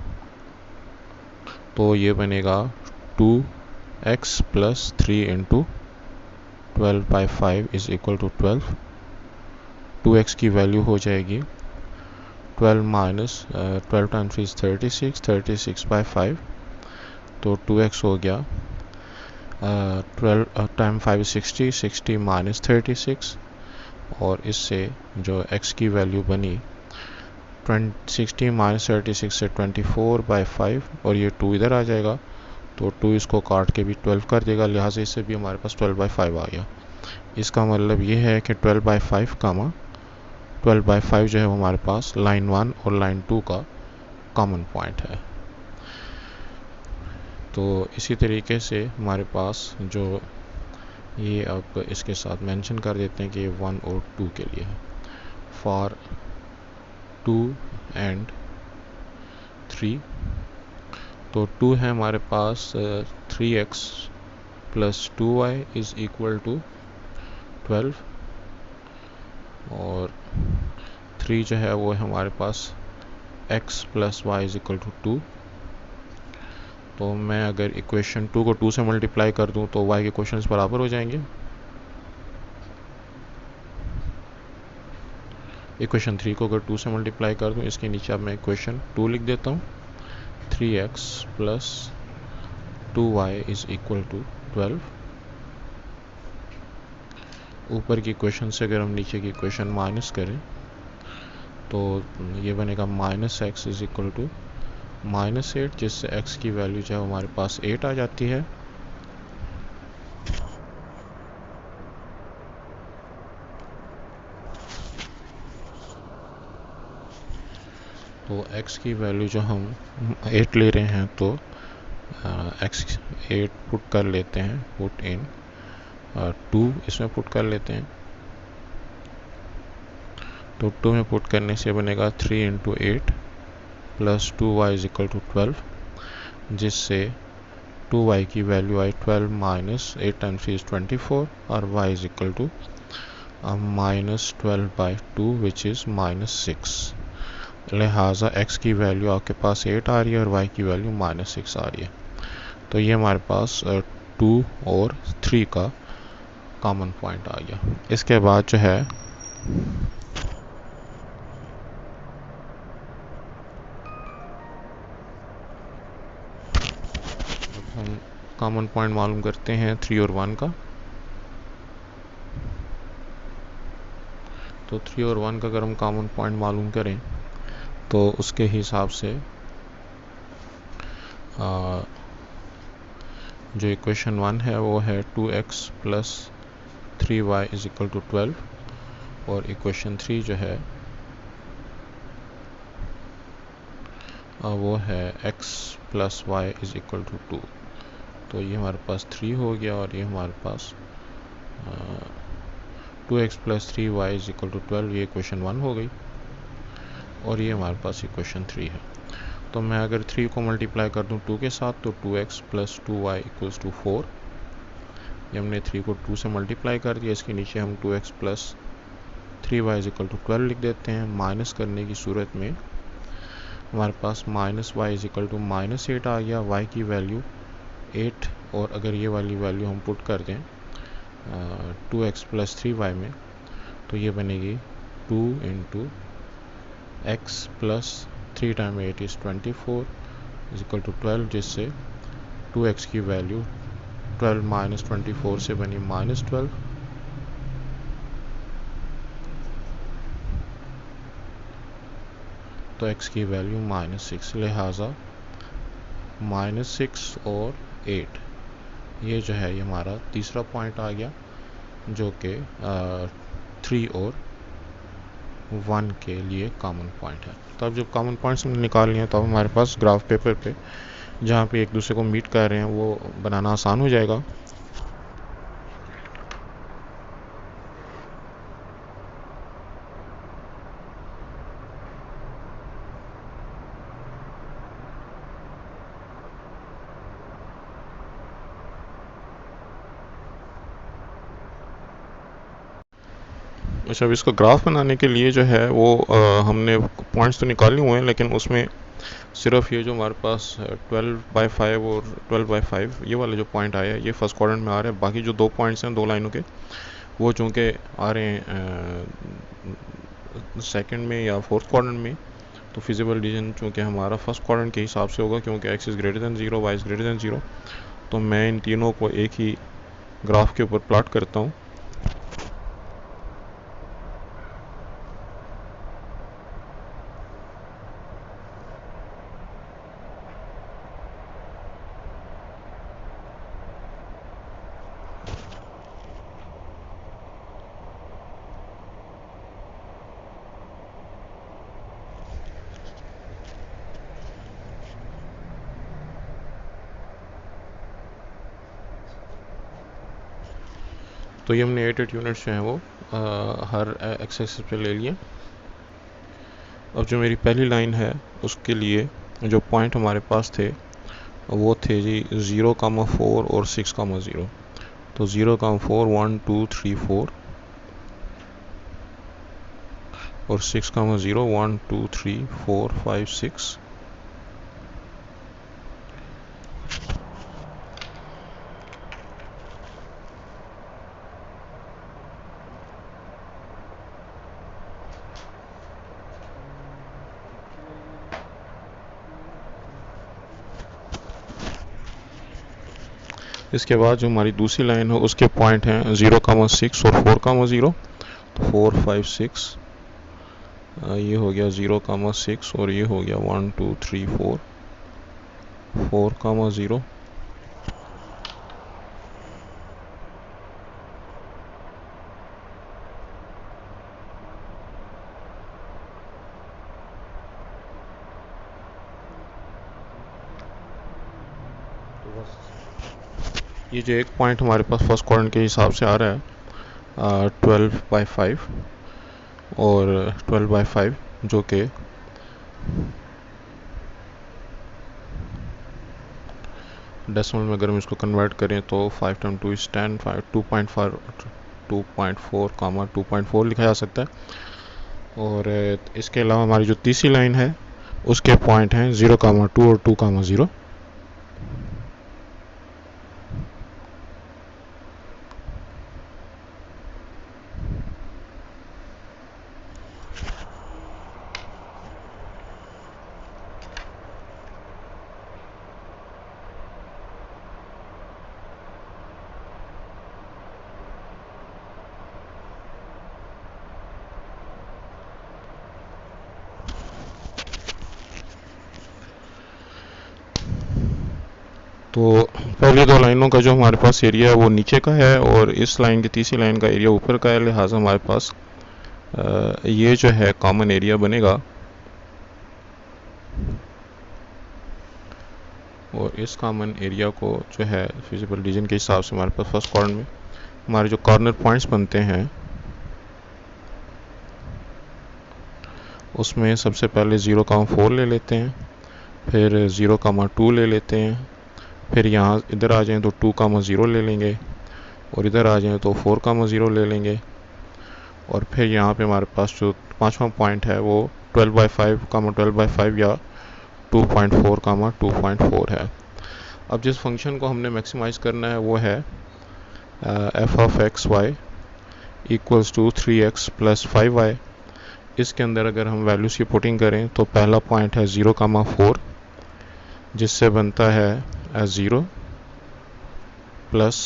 तो ये बनेगा 2x plus 3 into 12/5 is equal to 12। 2x की वैल्यू हो जाएगी 12 माइनस 12 टाइम्स 3 इज़ 36, 36/5, तो 2x हो गया 12 टाइम 5 60, 60 माइनस 36, और इससे जो x की वैल्यू बनी 60 माइनस 36 से 24/5, और ये 2 इधर आ जाएगा तो 2 इसको काट के भी 12 कर देगा, लिहाजा इससे भी हमारे पास 12/5 आ गया। इसका मतलब ये है कि 12/5 कामा 12/5 जो है वो हमारे पास लाइन 1 और लाइन 2 का कॉमन पॉइंट है। तो इसी तरीके से हमारे पास जो ये अब इसके साथ मेंशन कर देते हैं कि ये 1 और 2 के लिए है। फॉर 2 एंड 3, तो 2 है हमारे पास 3x plus 2y is equal to 12, और 3 जो है वो है हमारे पास x plus y is equal to 2। तो मैं अगर इक्वेशन 2 को 2 से मल्टीप्लाई कर दूं तो y के क्वेश्चंस बराबर हो जाएंगे। इक्वेशन 3 को अगर 2 से मल्टीप्लाई कर दूं, इसके नीचे अब मैं इक्वेशन 2 लिख देता हूं, 3x plus 2y is equal to 12। ऊपर की इक्वेशन से अगर हम नीचे की इक्वेशन माइनस करें तो ये बनेगा minus x is equal to -8, जिससे x की वैल्यू जो है हमारे पास 8 आ जाती है। तो x की वैल्यू जो हम 8 ले रहे हैं, तो x 8 पुट कर लेते हैं, पुट इन 2 इसमें पुट कर लेते हैं, तो 2 में पुट करने से बनेगा 3 into 8 plus 2y is equal to 12, जिससे 2y की वैल्यू आई 12 माइनस 8 टाइम्स 3 इज 24 और y is equal to minus 12/2 which is -6। लिहाजा x की वैल्यू आपके पास 8 आ रही है और y की वैल्यू -6 आ रही है। तो ये हमारे पास 2 और 3 का कॉमन पॉइंट आ गया। इसके बाद जो है हम कॉमन पॉइंट मालूम करते हैं 3 और 1 का। तो 3 और 1 का अगर हम कॉमन पॉइंट मालूम करें तो उसके हिसाब से जो इक्वेशन 1 है वो है 2x plus 3y is equal to 12 और इक्वेशन 3 जो है वो है x plus Y is equal to 2। तो ये हमारे पास 3 हो गया और ये हमारे पास 2x plus 3y is equal to 12, ये इक्वेशन 1 हो गई और ये हमारे पास इक्वेशन 3 है। तो मैं अगर 3 को मल्टीप्लाई कर दूं 2 के साथ तो 2x plus 2y equals to 4। ये हमने 3 को 2 से मल्टीप्लाई कर दिया। इसके नीचे हम 2x plus 3y is equal to 12 लिख देते हैं। माइनस करने की सूरत में हमारे पास minus Y is equal to -8 आ गया। y की वैल्यू 8 और अगर ये वाली वैल्यू हम पुट कर दें 2x प्लस 3y में तो ये बनेगी 2 into x plus 3 time 8 is 24 is equal to 12, जिससे 2x की वैल्यू 12 माइनस 24 से बनी -12। तो x की वैल्यू -6, लिहाजा -6 और 8 ये जो है ये हमारा तीसरा पॉइंट आ गया जो कि 3 और 1 के लिए कॉमन पॉइंट है। तो अब जब कॉमन पॉइंट्स हमने निकाल लिए तो अब हमारे पास ग्राफ पेपर पे जहाँ पे एक दूसरे को मीट कर रहे हैं वो बनाना आसान हो जाएगा। अच्छा, अब इसका ग्राफ बनाने के लिए जो है वो हमने पॉइंट्स तो निकाले हुए हैं, लेकिन उसमें सिर्फ ये जो हमारे पास 12/5 और 12/5 ये वाला जो पॉइंट आया है ये फर्स्ट क्वाड्रेंट में आ रहा है। बाकी जो 2 पॉइंट्स हैं 2 लाइनों के वो चूँकि आ रहे हैं सेकंड में या फोर्थ क्वाड्रेंट में, तो फिजिबल रीजन चूँकि हमारा फर्स्ट क्वाड्रेंट के हिसाब से होगा क्योंकि x is greater then 0, y is greater then 0। तो मैं इन तीनों को एक ही ग्राफ के ऊपर प्लॉट करता हूँ। तो ये हमने 8 यूनिट्स जो हैं वो हर एक्स एक्सिस पे ले लिए। अब जो मेरी पहली लाइन है उसके लिए जो पॉइंट हमारे पास थे वो थे जी 0,4 और 6,0। तो 0,4 1 2 3 4 और 6,0 1 2 3 4 5 6। इसके बाद जो हमारी दूसरी लाइन है उसके पॉइंट हैं 0,6 और 4,0। तो 4 5 6 ये हो गया 0,6 और ये हो गया 1 2 3 4 4,0। ये जो एक पॉइंट हमारे पास फर्स्ट क्वाड्रेंट के हिसाब से आ रहा है 12/5 और 12/5 जो कि डेसिमल में अगर हम इसको कन्वर्ट करें तो 5 टाइम 2 इज़ 10, 2.4 कामा 2.4 लिखा जा सकता है। और इसके अलावा हमारी जो तीसरी लाइन है उसके पॉइंट हैं 0,2 और 2,0। तो पहली दो लाइनों का जो हमारे पास एरिया है वो नीचे का है और इस लाइन की तीसरी लाइन का एरिया ऊपर का है, लिहाजा हमारे पास ये जो है कॉमन एरिया बनेगा। और इस कॉमन एरिया को जो है फिजिबल रीजन के हिसाब से हमारे पास फर्स्ट क्वाड्रेंट में हमारे जो कॉर्नर पॉइंट्स बनते हैं उसमें सबसे पहले 0,4 ले लेते हैं, फिर 0,2 ले लेते हैं, फिर यहाँ इधर आ जाएं तो 2,0 ले लेंगे और इधर आ जाएं तो 4,0 ले लेंगे। और फिर यहाँ पे हमारे पास जो पांचवा पॉइंट है वो 12/5 या 2.4 2.4 है। अब जिस फंक्शन को हमने मैक्सिमाइज करना है वो है f of x y equals to 3x plus 5y। इसके अंदर अगर हम वैल्यूज़ की पुटिंग करें तो पहला पॉइंट है 0,4 जिससे बनता है 0 प्लस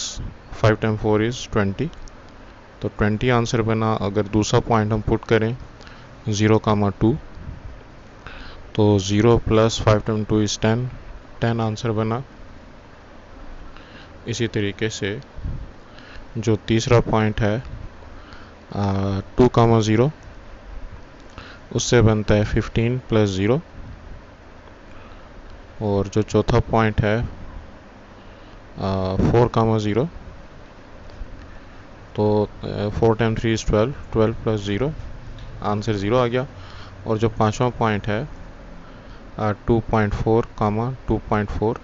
5 टाइम 4 इज़ 20, तो 20 आंसर बना। अगर दूसरा पॉइंट हम पुट करें 0,2 तो 0 प्लस 5 टाइम 2 इज़ 10, 10 आंसर बना। इसी तरीके से जो तीसरा पॉइंट है 2,0 उससे बनता है 15 प्लस 0। और जो चौथा पॉइंट है 4,0 तो 4 टाइम 3 इज़ 12, 12 प्लस 0 आंसर 0 आ गया। और जो पांचवा पॉइंट है 2.4 2.4,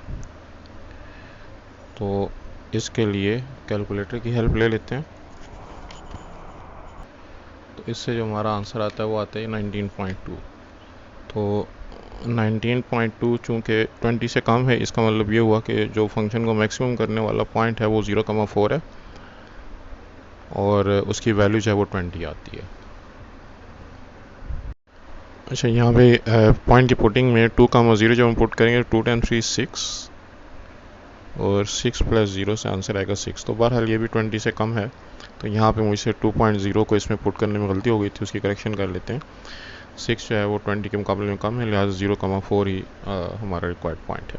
तो इसके लिए कैलकुलेटर की हेल्प ले लेते हैं। तो इससे जो हमारा आंसर आता है वो आता है 19.2। तो 19.2 चूँकि 20 से कम है, इसका मतलब ये हुआ कि जो फंक्शन को मैक्सिमम करने वाला पॉइंट है वो 0,4 है और उसकी वैल्यू जो है वो 20 आती है। अच्छा, यहाँ पे पॉइंट की पुटिंग में 2,0 जब हम पुट करेंगे 2 टाइम 3 6 और 6 प्लस 0 से आंसर आएगा 6। तो बहरहाल ये भी 20 से कम है। तो यहाँ पे मुझसे 2.0 को इसमें पुट करने में गलती हो गई थी, उसकी करेक्शन कर लेते हैं। 6 जो है वो 20 के मुकाबले में कम है, लिहाजा 0,4 ही हमारा रिक्वायर्ड पॉइंट है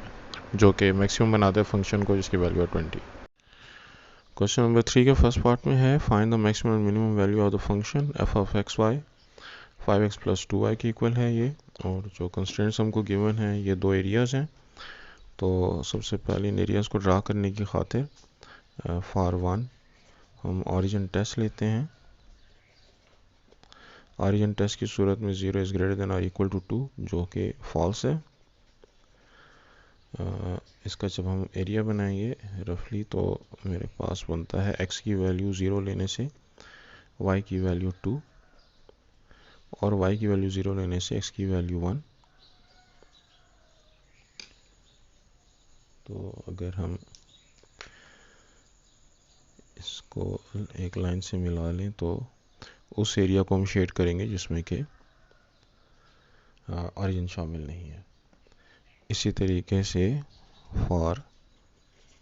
जो कि मैक्सिमम बनाता है फंक्शन को जिसकी वैल्यू है 20। क्वेश्चन नंबर 3 के फर्स्ट पार्ट में है find the maximum and minimum value of the function f of x y 5x plus 2y की इक्वल है ये। और जो कंस्ट्रेंट्स हमको गिवन है ये दो एरियाज़ हैं। तो सबसे पहले इन एरियाज़ को ड्रा करने की खातिर फॉर 1 हम ऑरिजिन टेस्ट लेते हैं। ऑरिजिन टेस्ट की सूरत में 0 इज़ ग्रेटर देन और इक्वल टू 2 जो कि फॉल्स है। इसका जब हम एरिया बनाएंगे रफली तो मेरे पास बनता है x की वैल्यू 0 लेने से y की वैल्यू 2 और y की वैल्यू 0 लेने से x की वैल्यू 1। तो अगर हम इसको एक लाइन से मिला लें तो उस एरिया को हम शेड करेंगे जिसमें कि ऑरिजिन शामिल नहीं है। इसी तरीके से फॉर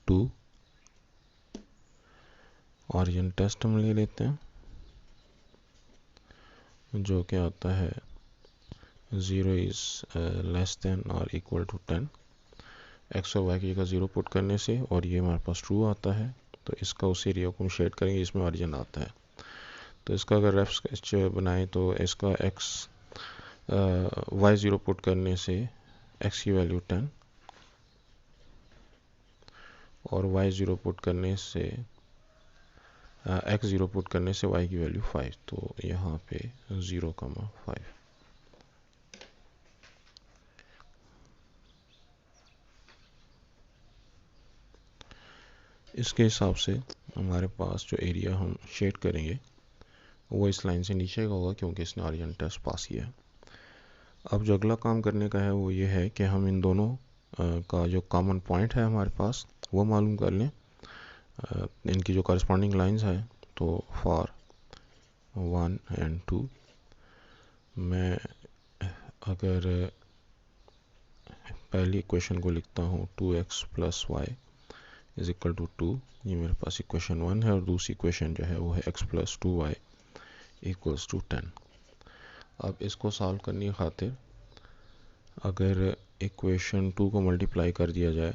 2 ऑरिजिन टेस्ट हम ले लेते हैं जो कि आता है 0 इज़ लेस देन और इक्वल टू 10 एक्स और वाई की जगह 0 पुट करने से, और ये हमारे पास ट्रू आता है। तो इसका उस एरिया को हम शेड करेंगे जिसमें ऑरिजिन आता है। तो इसका अगर रेफ स्केच बनाएं तो इसका एक्स वाई 0 पुट करने से एक्स की वैल्यू 10 और वाई 0 पुट करने से एक्स 0 पुट करने से वाई की वैल्यू 5। तो यहाँ पे 0,5। इसके हिसाब से हमारे पास जो एरिया हम शेड करेंगे वो इस लाइन से नीचे का होगा, क्योंकि इसने ऑरिजिन टेस्ट पास किया है। अब जो अगला काम करने का है वो ये है कि हम इन दोनों का जो कॉमन पॉइंट है हमारे पास वो मालूम कर लें, इनकी जो कॉरस्पॉन्डिंग लाइंस है। तो फॉर 1 and 2 मैं अगर पहली इक्वेशन को लिखता हूँ 2x + y = 2, ये मेरे पास इक्वेशन 1 है, और दूसरी इक्वेशन जो है वो है x + 2y = 10। अब इसको सॉल्व करने की खातिर अगर इक्वेशन 2 को मल्टीप्लाई कर दिया जाए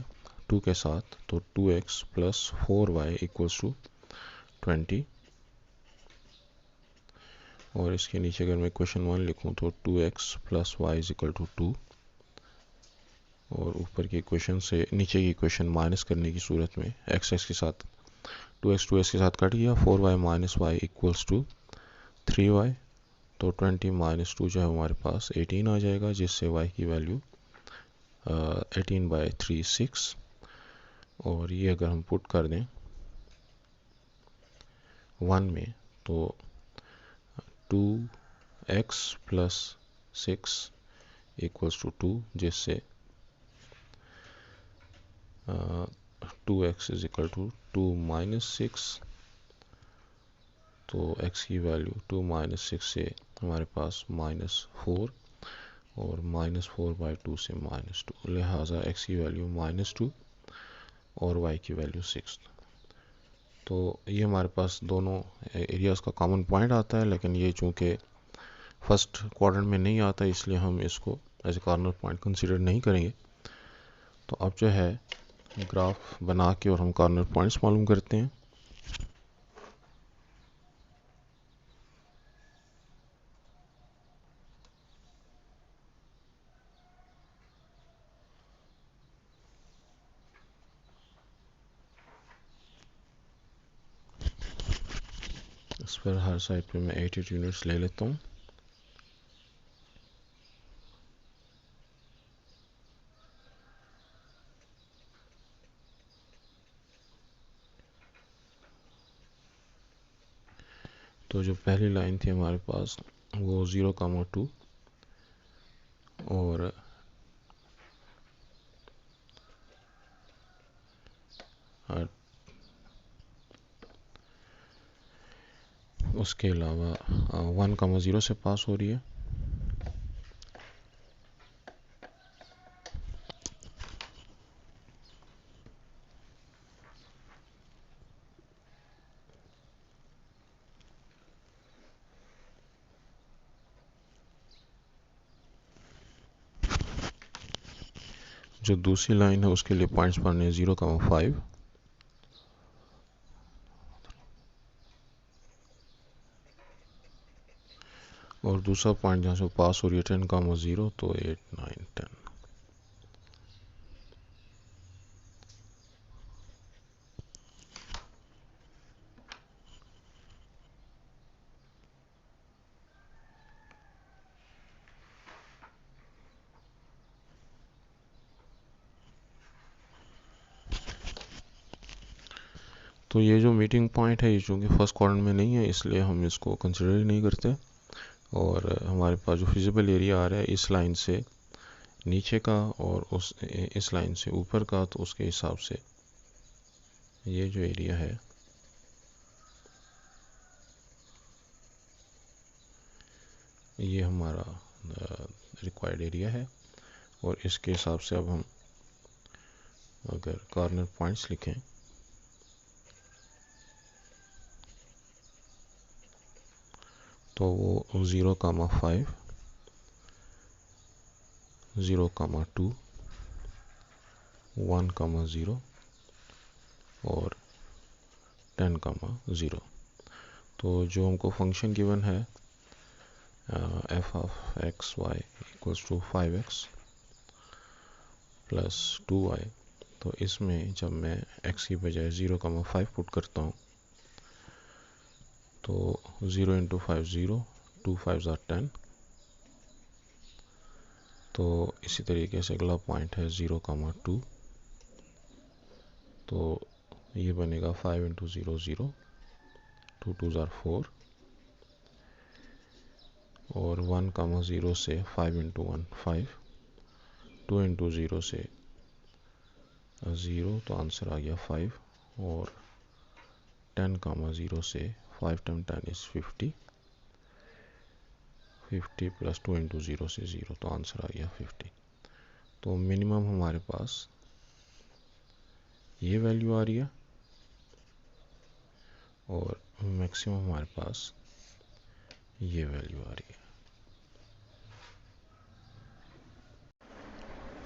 2 के साथ, तो 2x + 4y = 20, और इसके नीचे अगर मैं इक्वेशन 1 लिखूं तो 2x + y = 2, और ऊपर की इक्वेशन से नीचे की इक्वेशन माइनस करने की सूरत में x के साथ 2x के साथ कट गया, 4y - y = 3y, तो 20 - 2 जो है हमारे पास 18 आ जाएगा, जिससे y की वैल्यू 18/3 6। और ये अगर हम पुट कर दें 1 में, तो 2x + 6 = 2, जिससे 2x = 2 - 6, तो x की वैल्यू 2 - 6 से हमारे पास -4, और -4/2 से -2, लिहाजा x की वैल्यू -2 और y की वैल्यू 6। तो ये हमारे पास दोनों एरियाज़ का कॉमन पॉइंट आता है, लेकिन ये चूँकि फर्स्ट क्वाड्रेंट में नहीं आता, इसलिए हम इसको as a corner point consider नहीं करेंगे। तो अब जो है ग्राफ बना के और हम कॉर्नर पॉइंट्स मालूम करते हैं। इस पर हर साइड पे मैं 8 यूनिट्स ले लेता हूँ। तो जो पहली लाइन थी हमारे पास वो 0,2 और उसके अलावा 1,0 से पास हो रही है। जो दूसरी लाइन है उसके लिए पॉइंट्स बनने हैं 0,5, और दूसरा पॉइंट जहाँ से पास हो रही है 10,0, तो 8 9 10। तो ये जो मीटिंग पॉइंट है, ये चूँकि फर्स्ट क्वाड्रेंट में नहीं है, इसलिए हम इसको कंसिडर ही नहीं करते। और हमारे पास जो फिजिबल एरिया आ रहा है इस लाइन से नीचे का और इस लाइन से ऊपर का, तो उसके हिसाब से ये जो एरिया है ये हमारा रिक्वायर्ड एरिया है। और इसके हिसाब से अब हम अगर कॉर्नर पॉइंट्स लिखें तो वो 0,5 0,2 1,0 और 10,0। तो जो हमको फंक्शन गिवन है f(x(y) = 5x + 2y, तो इसमें जब मैं x की बजाय 0,5 पुट करता हूँ तो 0 × 5 0, 2 5 are 10। तो इसी तरीके से अगला पॉइंट है 0,2, तो ये बनेगा 5 इंटू 0 0, 2 2 ज़ार 4, और 1 कामा 0 से 5 इंटू 1 5, 2 इंटू 0 से 0, तो आंसर आ गया 5, और 10 कामा 0 से 5 टाइम 10 इज 50, 50 प्लस 2 इंटू 0 से 0, तो आंसर आ गया 50। तो मिनिमम हमारे पास ये वैल्यू आ रही है और मैक्सिमम हमारे पास ये वैल्यू आ रही है।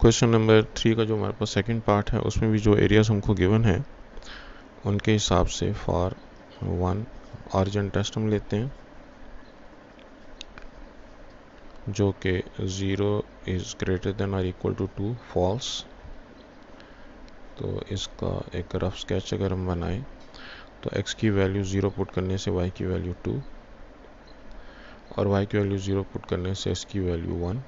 क्वेश्चन नंबर 3 का जो हमारे पास सेकंड पार्ट है, उसमें भी जो एरियाज हमको गिवन है उनके हिसाब से फॉर 1 ऑरिजिन टेस्ट हम लेते हैं, जो कि 0 इज़ ग्रेटर देन और इक्वल टू 2 फॉल्स। तो इसका एक रफ स्केच अगर हम बनाएं तो x की वैल्यू 0 पुट करने से y की वैल्यू 2, और y की वैल्यू 0 पुट करने से x की वैल्यू 1,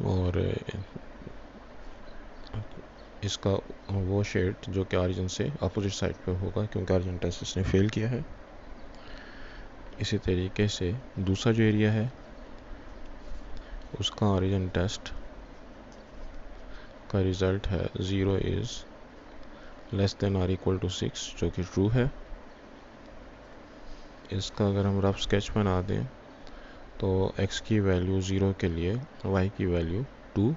और इसका वो शेड जो कि ऑरिजिन से अपोजिट साइड पे होगा, क्योंकि ऑरिजिन टेस्ट इसने फेल किया है। इसी तरीके से दूसरा जो एरिया है उसका ऑरिजिन टेस्ट का रिज़ल्ट है 0 इज़ लेस देन और इक्वल टू 6, जो कि ट्रू है। इसका अगर हम रफ स्केच बना दें तो x की वैल्यू 0 के लिए y की वैल्यू 2,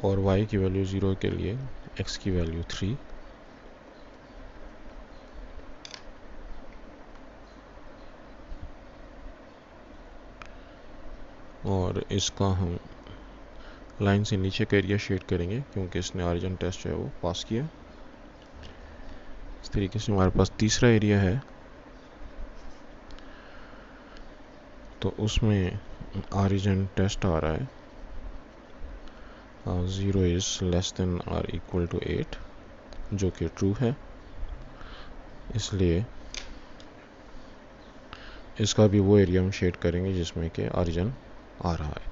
और y की वैल्यू 0 के लिए x की वैल्यू 3, और इसका हम लाइन से नीचे का एरिया शेड करेंगे क्योंकि इसने ऑरिजिन टेस्ट जो है वो पास किया। इस तरीके से हमारे पास तीसरा एरिया है, तो उसमें ऑरिजिन टेस्ट आ रहा है 0 इज़ लेस देन और इक्वल टू 8, जो कि ट्रू है। इसलिए इसका भी वो एरिया हम शेड करेंगे जिसमें कि ऑरिजिन आ रहा है।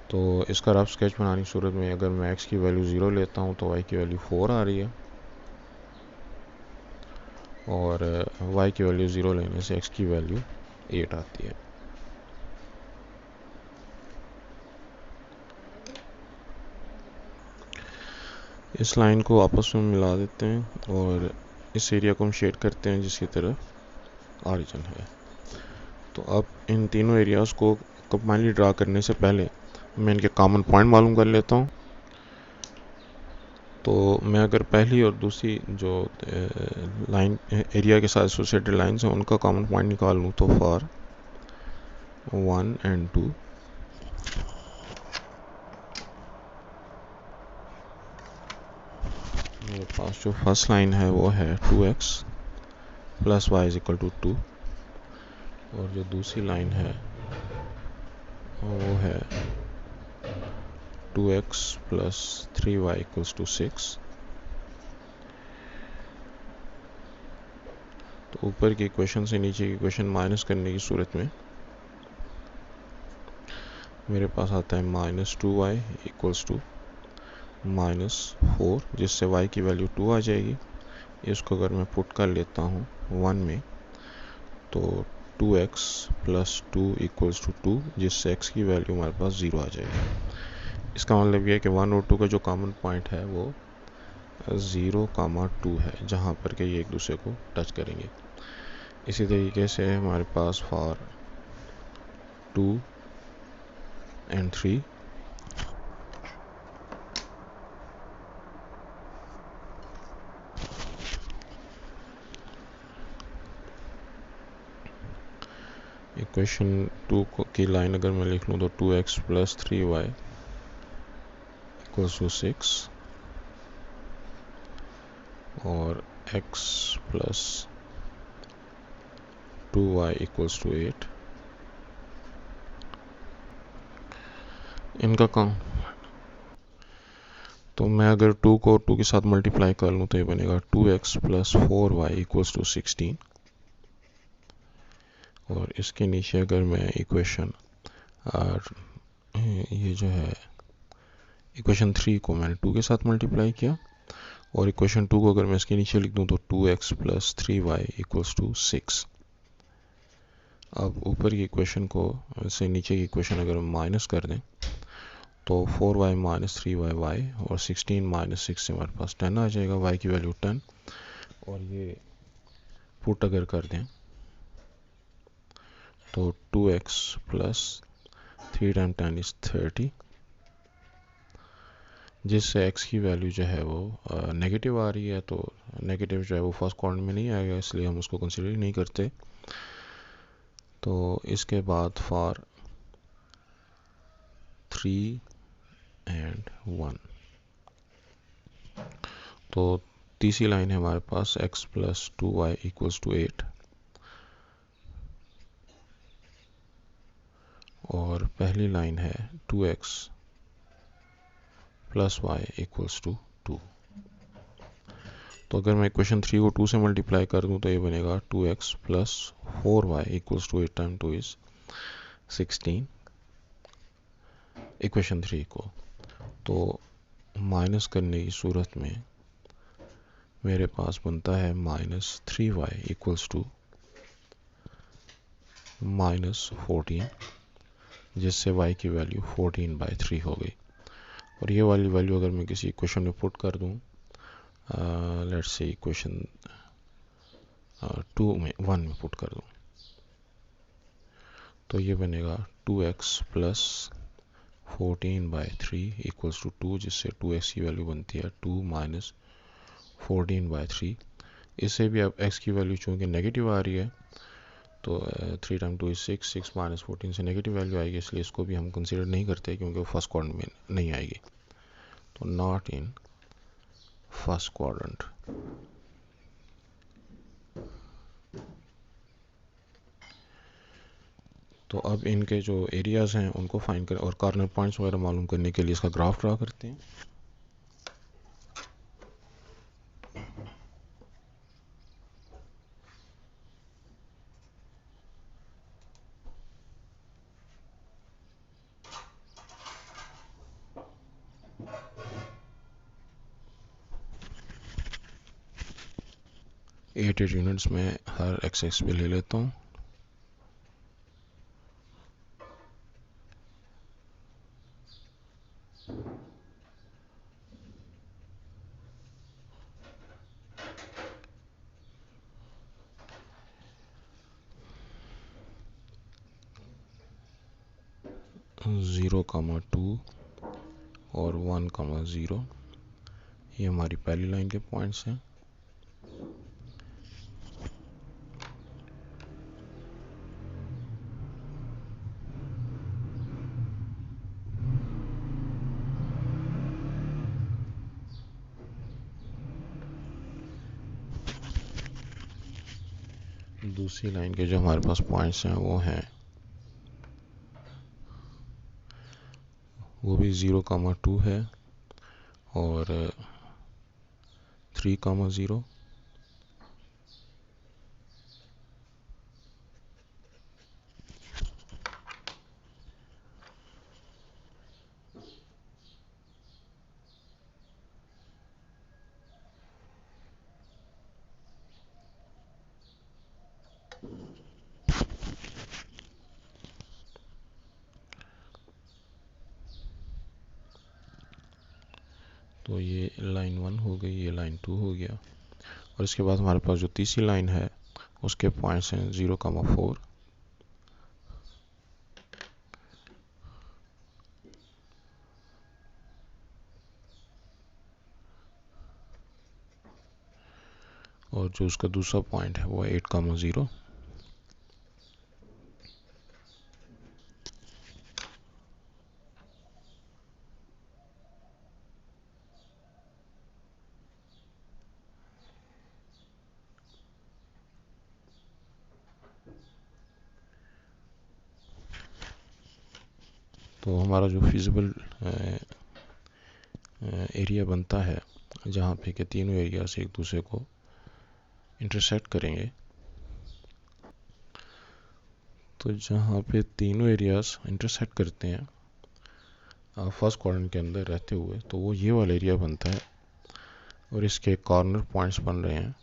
तो इसका रफ स्केच बनाने की सूरत में अगर मैं x की वैल्यू 0 लेता हूँ तो y की वैल्यू 4 आ रही है, और y की वैल्यू 0 लेने से x की वैल्यू 8 आती है। इस लाइन को आपस में मिला देते हैं और इस एरिया को हम शेड करते हैं जिसकी तरह ऑरिजिन है। तो अब इन तीनों एरियाज़ को कंबाइनली ड्रा करने से पहले मैं इनके कॉमन पॉइंट मालूम कर लेता हूँ। तो मैं अगर पहली और दूसरी जो लाइन एरिया के साथ एसोसिएटेड लाइंस हैं उनका कॉमन पॉइंट निकाल लूँ तो फॉर 1 and 2 मेरे पास जो फर्स्ट लाइन है वो है 2x plus Y is equal to 2, और जो दूसरी लाइन है वो है 2x plus 3y equals to 6। तो ऊपर की इक्वेशन से नीचे की इक्वेशन माइनस करने की सूरत में मेरे पास आता है -2y इक्वल्स टू -4, जिससे y की वैल्यू 2 आ जाएगी। इसको अगर मैं पुट कर लेता हूँ 1 में तो 2x प्लस 2 इक्वल्स टू 2, जिससे x की वैल्यू हमारे पास 0 आ जाएगी। इसका मतलब ये है कि 1 और 2 का जो कॉमन पॉइंट है वो 0, 2 है, जहाँ पर के ये एक दूसरे को टच करेंगे। इसी तरीके से हमारे पास फॉर 2 and 3 इक्वेशन 2 की लाइन अगर मैं लिख लूँ तो 2x plus 3y equals to 6, और x plus 2y equals to 8। इनका काम तो मैं अगर 2 को 2 के साथ मल्टीप्लाई कर लूँ तो ये बनेगा 2x plus 4y equals to 16, और इसके नीचे अगर मैं इक्वेशन ये जो है इक्वेशन 3 को मैंने 2 के साथ मल्टीप्लाई किया, और इक्वेशन 2 को अगर मैं इसके नीचे लिख दूं तो 2x plus 3y equals to 6। अब ऊपर की इक्वेशन को से नीचे की इक्वेशन अगर हम माइनस कर दें तो 4y माइनस 3y और 16 माइनस 6 से हमारे पास 10 आ जाएगा, y की वैल्यू 10। और ये पुट अगर कर दें तो 2x प्लस 3 टाइम 10 इज 30, जिससे x की वैल्यू जो है वो नेगेटिव आ रही है। तो नेगेटिव जो है वो फर्स्ट क्वाड्रेंट में नहीं आएगा, इसलिए हम उसको कंसिडर नहीं करते। तो इसके बाद फॉर 3 एंड 1, तो तीसरी लाइन है हमारे पास x plus 2y equals to 8, और पहली लाइन है 2x plus y equals to 2। तो अगर मैं इक्वेशन 3 को 2 से मल्टीप्लाई कर दूं तो ये बनेगा 2x plus 4y equals to 8 time 2 is 16 equation 3 को। तो माइनस करने की सूरत में मेरे पास बनता है minus 3y equals to minus 14, जिससे y की वैल्यू 14/3 हो गई। और ये वाली वैल्यू अगर मैं किसी इक्वेशन में पुट कर दूं, लेट्स से इक्वेशन 1 में पुट कर दूं, तो ये बनेगा 2x प्लस 14/3 इक्वल्स टू 2, जिससे 2x की वैल्यू बनती है 2 माइनस 14/3। इससे भी अब x की वैल्यू चूँकि नेगेटिव आ रही है तो 3 टाइम 2 इज 6, 6 माइनस 14 से नेगेटिव वैल्यू आएगी, इसलिए इसको भी हम कंसिडर नहीं करते क्योंकि वो फर्स्ट क्वाड्रेंट में नहीं आएगी। तो नॉट इन फर्स्ट क्वाड्रेंट। तो अब इनके जो एरियाज हैं उनको फाइंड करें और कॉर्नर पॉइंट्स वगैरह मालूम करने के लिए इसका ग्राफ ड्रा करते हैं। एट यूनिट्स में हर एक्स पे ले लेता हूँ। ज़ीरो कामा 2 और 1 कामा 0, ये हमारी पहली लाइन के पॉइंट्स हैं। दूसरी लाइन के जो हमारे पास पॉइंट्स हैं वो भी 0 कामा 2 है और 3 कामा 0। तो ये लाइन 1 हो गई, ये लाइन 2 हो गया। और इसके बाद हमारे पास जो तीसरी लाइन है उसके पॉइंट्स हैं 0 कामा 4, और जो उसका दूसरा पॉइंट है वो है 8 कामा 0। तो हमारा जो फिजिबल एरिया बनता है जहाँ पे के तीनों एरिया से एक दूसरे को इंटरसेक्ट करेंगे, तो जहाँ पे तीनों एरियाज इंटरसेक्ट करते हैं फर्स्ट क्वाड्रेंट के अंदर रहते हुए, तो वो ये वाला एरिया बनता है और इसके कॉर्नर पॉइंट्स बन रहे हैं।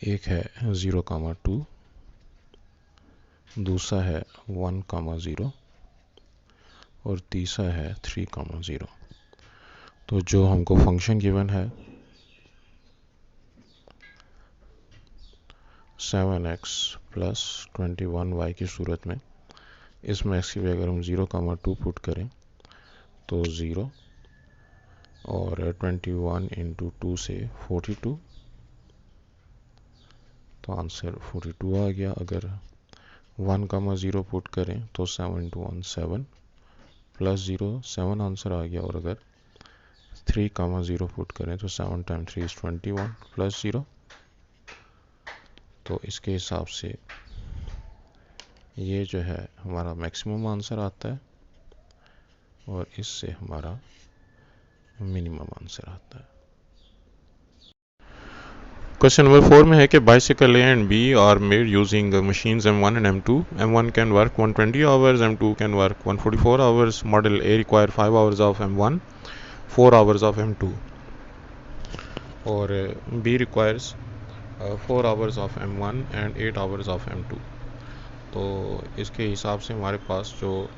एक है 0,2, दूसरा है 1,0 और तीसरा है 3,0। तो जो हमको फंक्शन गिवन है 7x प्लस 21y की सूरत में, इसमें x की अगर हम 0,2 पुट करें तो 0 और 21 इंटू 2 से 42, तो आंसर 42 आ गया। अगर 1,0 पुट करें तो 7 इंटू 1 7 प्लस 0 7 आंसर आ गया। और अगर 3,0 पुट करें तो 7 टाइम्स 3 इज 21 प्लस 0। तो इसके हिसाब से ये जो है हमारा मैक्सिमम आंसर आता है और इससे हमारा मिनिमम आंसर आता है। क्वेश्चन नंबर 4 में है कि bicycle A and B are made using machines M1 and M2. M1 can work 120 hours, M2 can work 144 hours. Model A require 5 hours of M1, 4 hours of M2 और B requires 4 hours of M1 and 8 hours of M2. तो इसके हिसाब से हमारे पास जो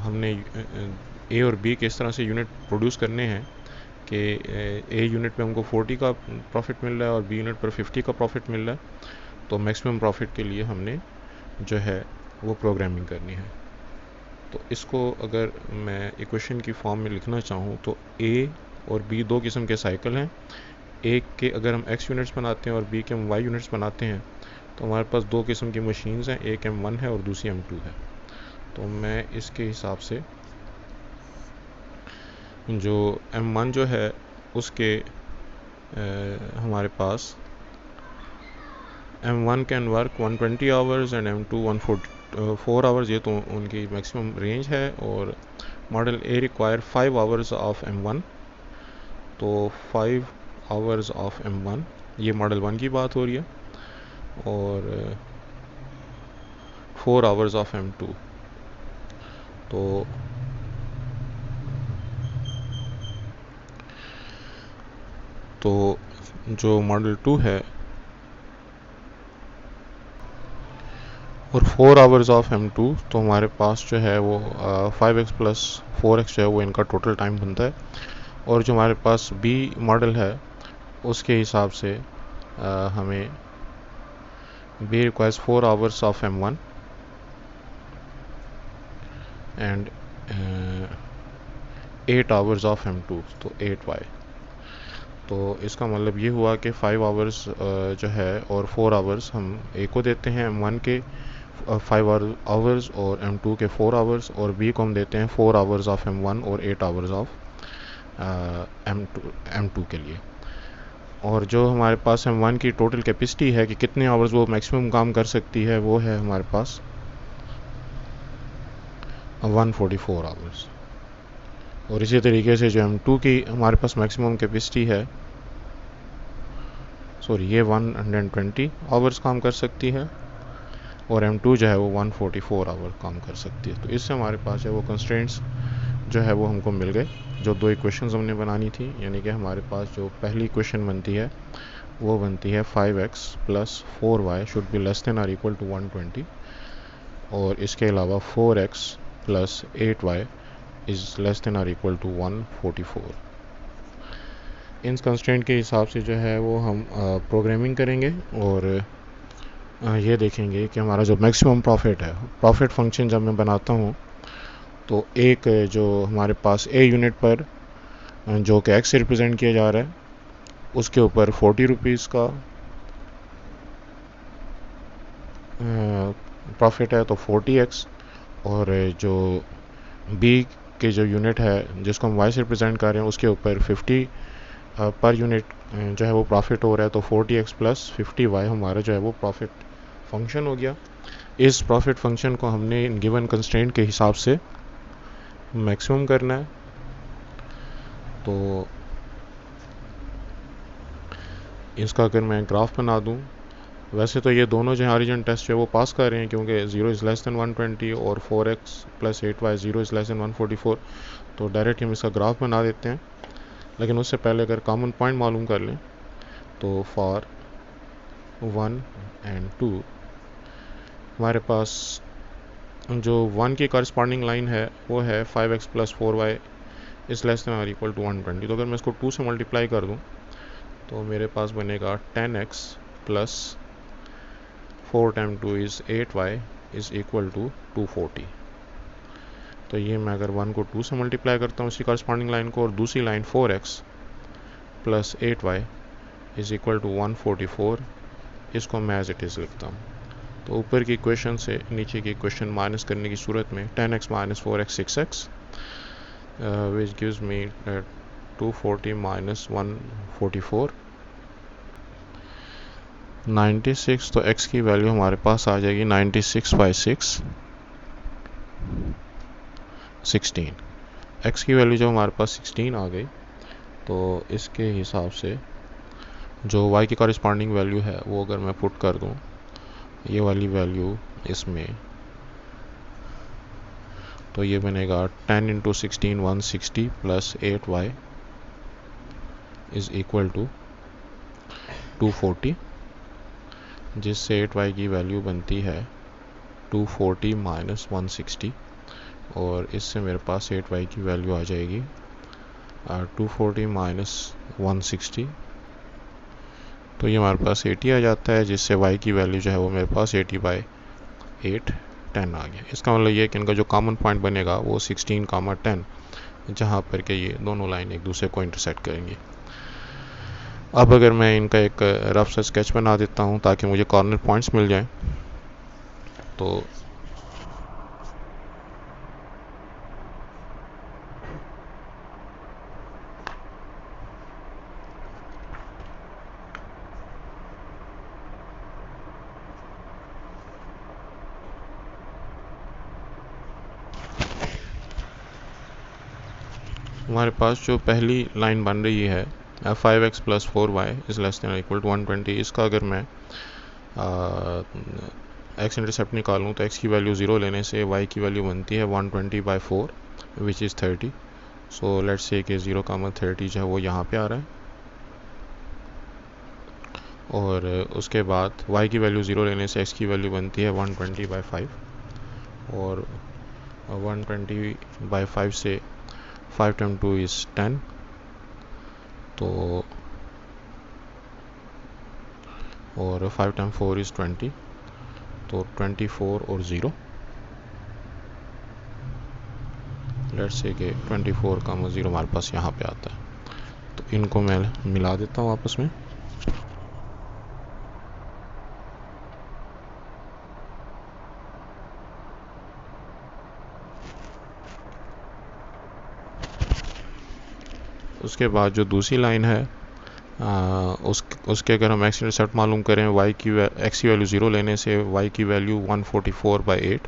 हमने ए और B किस तरह से यूनिट प्रोड्यूस करने हैं कि ए यूनिट पे हमको 40 का प्रॉफिट मिल रहा है और बी यूनिट पर 50 का प्रॉफिट मिल रहा है, तो मैक्सिमम प्रॉफिट के लिए हमने जो है वो प्रोग्रामिंग करनी है। तो इसको अगर मैं इक्वेशन की फॉर्म में लिखना चाहूँ तो ए और बी दो किस्म के साइकिल हैं। एक के अगर हम एक्स यूनिट्स बनाते हैं और बी के हम वाई यूनिट्स बनाते हैं तो हमारे पास दो किस्म की मशीन्स हैं, एक M1 है और दूसरी M2 है। तो मैं इसके हिसाब से जो M1 जो है उसके हमारे पास M1 can work 120 hours and M2 144 hours, ये तो उनकी मैक्सिमम रेंज है। और model A require 5 hours of M1, तो 5 आवर्स ऑफ M1, ये मॉडल 1 की बात हो रही है, और 4 आवर्स ऑफ M2। तो जो मॉडल 2 है और 4 आवर्स ऑफ M2, तो हमारे पास जो है वो 5x प्लस 4x जो है वो इनका टोटल टाइम बनता है। और जो हमारे पास B मॉडल है उसके हिसाब से हमें B requires 4 hours of M1 and 8 hours of M2, तो 8y। तो इसका मतलब ये हुआ कि 5 आवर्स जो है और 4 आवर्स हम A को देते हैं M1 के 5 आवर्स और M2 के 4 आवर्स, और B को हम देते हैं 4 आवर्स ऑफ M1 और 8 आवर्स ऑफ M2 के लिए। और जो हमारे पास M1 की टोटल कैपेसिटी है कि कितने आवर्स वो मैक्सिमम काम कर सकती है, वो है हमारे पास 144 आवर्स। और इसी तरीके से जो M2 की हमारे पास मैक्सिमम कैपेसिटी है, ये 120 आवर्स काम कर सकती है, और M2 जो है वो 144 आवर काम कर सकती है। तो इससे हमारे पास जो है वो कंस्ट्रेंट्स जो है वो हमको मिल गए। जो दो इक्वेशंस हमने बनानी थी, यानी कि हमारे पास जो पहली इक्वेशन बनती है वो बनती है 5x plus 4y should be less than और इक्वल टू 120, और इसके अलावा 4x plus 8y is less than और इक्वल टू 144। इन कंस्ट्रेंट के हिसाब से जो है वो हम प्रोग्रामिंग करेंगे और ये देखेंगे कि हमारा जो मैक्सिमम प्रॉफिट है, प्रॉफिट फंक्शन जब मैं बनाता हूँ तो एक जो हमारे पास ए यूनिट पर जो कि एक्स से रिप्रेजेंट किया जा रहा है उसके ऊपर 40 रुपीज़ का प्रॉफिट है, तो 40x। और जो बी के जो यूनिट है जिसको हम वाई से रिप्रेजेंट कर रहे हैं उसके ऊपर 50 पर यूनिट जो है वो प्रॉफिट हो रहा है, तो 40x प्लस 50y हमारा जो है वो प्रॉफिट फंक्शन हो गया। इस प्रॉफिट फंक्शन को हमने गिवन कंस्ट्रेंट के हिसाब से मैक्सिमम करना है। तो इसका अगर मैं ग्राफ बना दूं, वैसे तो ये दोनों जो ओरिजिन टेस्ट है वो पास कर रहे हैं क्योंकि 0 इज़ लेस दैन 120 और 4x plus 8y 0 is less then 144, तो डायरेक्ट हम इसका ग्राफ बना देते हैं। लेकिन उससे पहले अगर कॉमन पॉइंट मालूम कर लें तो फॉर 1 एंड 2 हमारे पास जो 1 की करस्पॉन्डिंग लाइन है वो है 5x plus 4y is less then और इक्वल टू 120। तो अगर मैं इसको 2 से मल्टीप्लाई कर दूं तो मेरे पास बनेगा 10x plus 4 time 2 is 8y is equal to 240। तो ये मैं अगर 1 को 2 से मल्टीप्लाई करता हूँ इसकी करस्पॉन्डिंग लाइन को, और दूसरी line 4x plus 8y is equal to 144, इसको मैं एज इट इज़ लिखता हूँ। तो ऊपर की इक्वेशन से नीचे की इक्वेशन माइनस करने की सूरत में 10x minus 4x 6x which gives me 240 minus 144 96। तो x की वैल्यू हमारे पास आ जाएगी 96 बाई 6 16। x की वैल्यू जब हमारे पास 16 आ गई तो इसके हिसाब से जो y की कॉरस्पॉन्डिंग वैल्यू है वो अगर मैं पुट कर दूं, ये वाली वैल्यू इसमें, तो ये बनेगा 10 into 16 160 plus 8y is equal to 240, जिससे 8y की वैल्यू बनती है 240 माइनस 160, और इससे मेरे पास 8y की वैल्यू आ जाएगी 240 माइनस 160, तो ये हमारे पास 80 आ जाता है, जिससे y की वैल्यू जो है वो मेरे पास 80 बाई 8 10 आ गया। इसका मतलब ये है कि इनका जो कॉमन पॉइंट बनेगा वो 16, 10, जहाँ पर के ये दोनों लाइन एक दूसरे को इंटरसेक्ट करेंगी। अब अगर मैं इनका एक रफ सा स्केच बना देता हूँ ताकि मुझे कॉर्नर पॉइंट्स मिल जाएं, तो हमारे पास जो पहली लाइन बन रही है 5x plus 4y is less than equal to 120, इसका अगर मैं x इंटरसेप्ट निकालूँ तो x की वैल्यू 0 लेने से y की वैल्यू बनती है 120 by 4 which is 30। So let's say कि 0,30 जो है वो यहाँ पे आ रहा है, और उसके बाद y की वैल्यू 0 लेने से x की वैल्यू बनती है 120 बाई 5, और 120 बाई 5 से 5 टाइम 2 इज़ 10, तो और 5 टाइम 4 इज़ 20, तो 24 और 0, लेट्स से कि 24 का 0 हमारे पास यहाँ पे आता है। तो इनको मैं मिला देता हूँ आपस में। उसके बाद जो दूसरी लाइन है उसके अगर हम एक्स इंटरसेप्ट मालूम करें एक्स की वैल्यू 0 लेने से y की वैल्यू 144 बाई 8,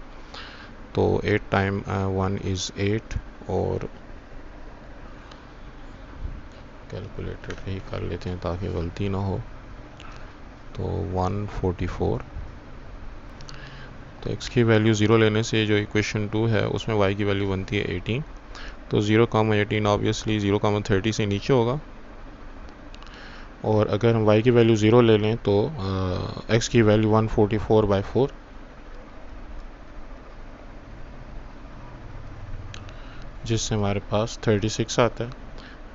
तो 8 टाइम 1 इज़ 8, और कैलकुलेटर पे ही कर लेते हैं ताकि गलती ना हो, तो 144, तो x की वैल्यू 0 लेने से जो इक्वेशन 2 है उसमें y की वैल्यू बनती है 18, तो 0,18 ऑब्वियसली 0,30 से नीचे होगा, और अगर हम y की वैल्यू 0 ले लें तो x की वैल्यू 144 बाई 4, जिससे हमारे पास 36 आता है।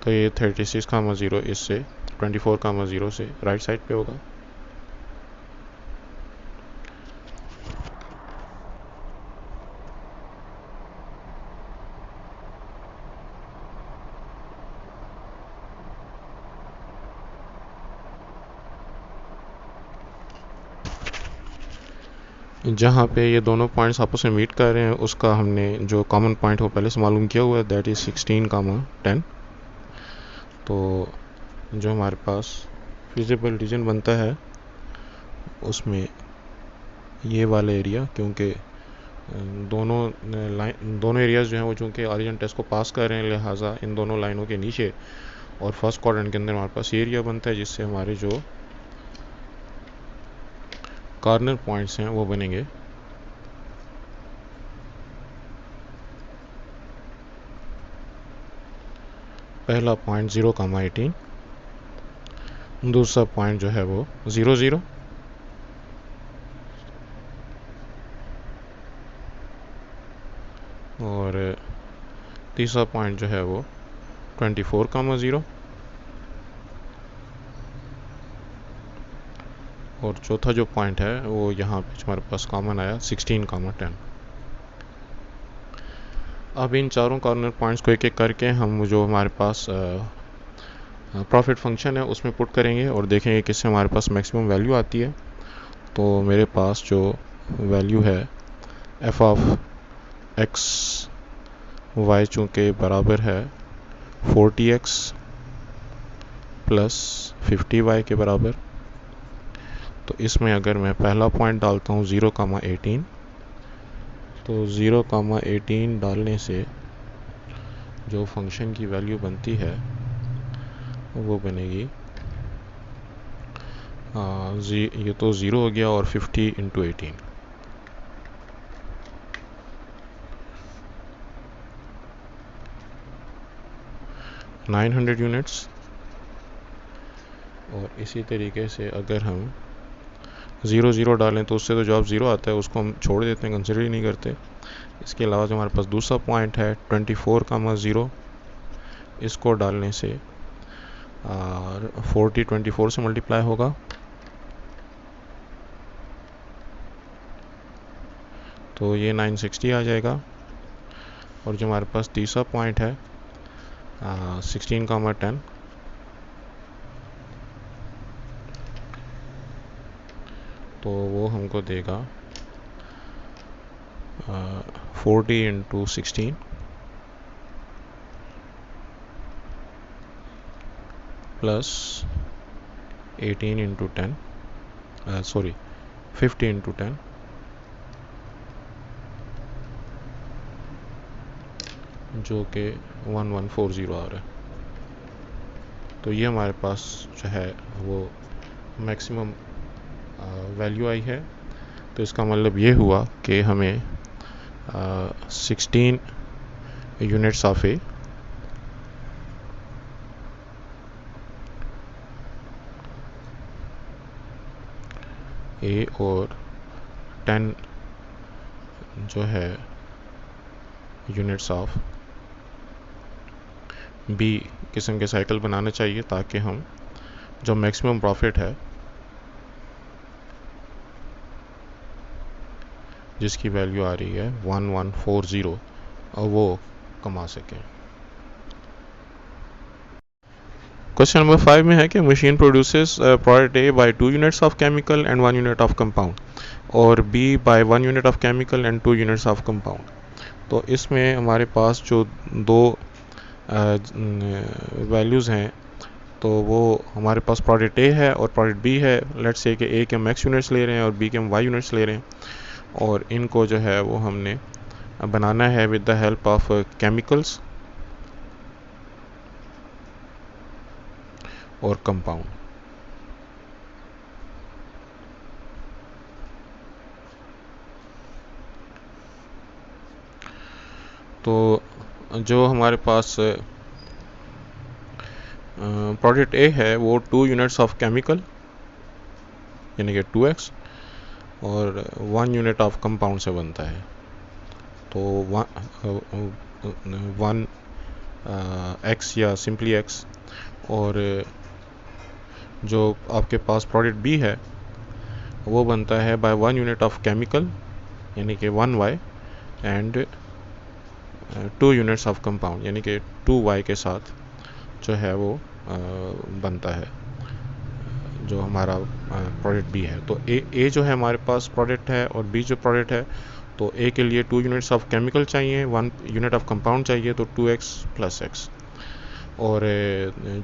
तो ये 36,0 इससे 24,0 से राइट साइड पे होगा। जहाँ पे ये दोनों पॉइंट्स आपस में मीट कर रहे हैं उसका हमने जो कॉमन पॉइंट हो पहले से मालूम किया हुआ है, दैट इज़ 16, 10। तो जो हमारे पास फिजिबल रीजन बनता है उसमें ये वाला एरिया, क्योंकि दोनों एरियाज़ जो हैं वो चूँकि ओरिजिन टेस्ट को पास कर रहे हैं, लिहाजा इन दोनों लाइनों के नीचे और फर्स्ट क्वाड्रेंट के अंदर हमारे पास ये एरिया बनता है, जिससे हमारे जो कॉर्नर पॉइंट्स हैं वो बनेंगे पहला पॉइंट 0,18, दूसरा पॉइंट जो है वो 0,0, और तीसरा पॉइंट जो है वो 24,0, और चौथा जो पॉइंट है वो यहाँ पे हमारे पास कॉमन आया 16,10। अब इन चारों कॉर्नर पॉइंट्स को एक एक करके हम जो हमारे पास प्रॉफिट फंक्शन है उसमें पुट करेंगे और देखेंगे किससे हमारे पास मैक्सिमम वैल्यू आती है। तो मेरे पास जो वैल्यू है एफ ऑफ एक्स वाई चूँकि बराबर है 40x प्लस 50y के बराबर, तो इसमें अगर मैं पहला पॉइंट डालता हूँ 0,18, तो 0,18 डालने से जो फंक्शन की वैल्यू बनती है वो बनेगी ये तो 0 हो गया और 50 इंटू 18, $900 यूनिट्स। और इसी तरीके से अगर हम 0,0 डालें तो उससे तो जॉब 0 आता है, उसको हम छोड़ देते हैं, कंसिडर ही नहीं करते। इसके अलावा जो हमारे पास दूसरा पॉइंट है 24,0, इसको डालने से 40 24 से मल्टीप्लाई होगा, तो ये 960 आ जाएगा। और जो हमारे पास तीसरा पॉइंट है 16,10, तो वो हमको देगा 40 into 16 plus 18 into 10 sorry 50 into 10, जो कि 1140 आ रहा है। तो ये हमारे पास जो है वो मैक्सिमम वैल्यू आई है। तो इसका मतलब ये हुआ कि हमें 16 यूनिट्स ऑफ ए और 10 जो है यूनिट्स ऑफ बी किस्म के साइकिल बनाना चाहिए, ताकि हम जो मैक्सिमम प्रॉफिट है जिसकी वैल्यू आ रही है 1140 और वो कमा सकें। क्वेश्चन नंबर 5 में है कि machine produces product A by 2 units of chemical and 1 unit of compound और B by 1 unit of chemical and 2 units of compound. तो इसमें हमारे पास जो दो वैल्यूज़ हैं, तो वो हमारे पास प्रोडक्ट ए है और प्रोडक्ट बी है। लेट्स से कि ए के हम एक्स यूनिट्स ले रहे हैं और बी के हम वाई यूनिट्स ले रहे हैं, और इनको जो है वो हमने बनाना है with the help of chemicals और कंपाउंड। तो जो हमारे पास प्रोडक्ट ए है वो 2 यूनिट्स ऑफ केमिकल यानी कि 2x और 1 यूनिट ऑफ कंपाउंड से बनता है। तो 1 x या सिंपली x, और जो आपके पास प्रोडक्ट बी है वो बनता है बाय 1 यूनिट ऑफ केमिकल यानी कि 1y and 2 units of compound यानी कि 2y के साथ जो है वो बनता है जो हमारा प्रोडक्ट बी है। तो ए जो है हमारे पास प्रोडक्ट है और बी जो प्रोडक्ट है, तो ए के लिए 2 यूनिट्स ऑफ केमिकल चाहिए, 1 यूनिट ऑफ कंपाउंड चाहिए, तो 2x प्लस x। और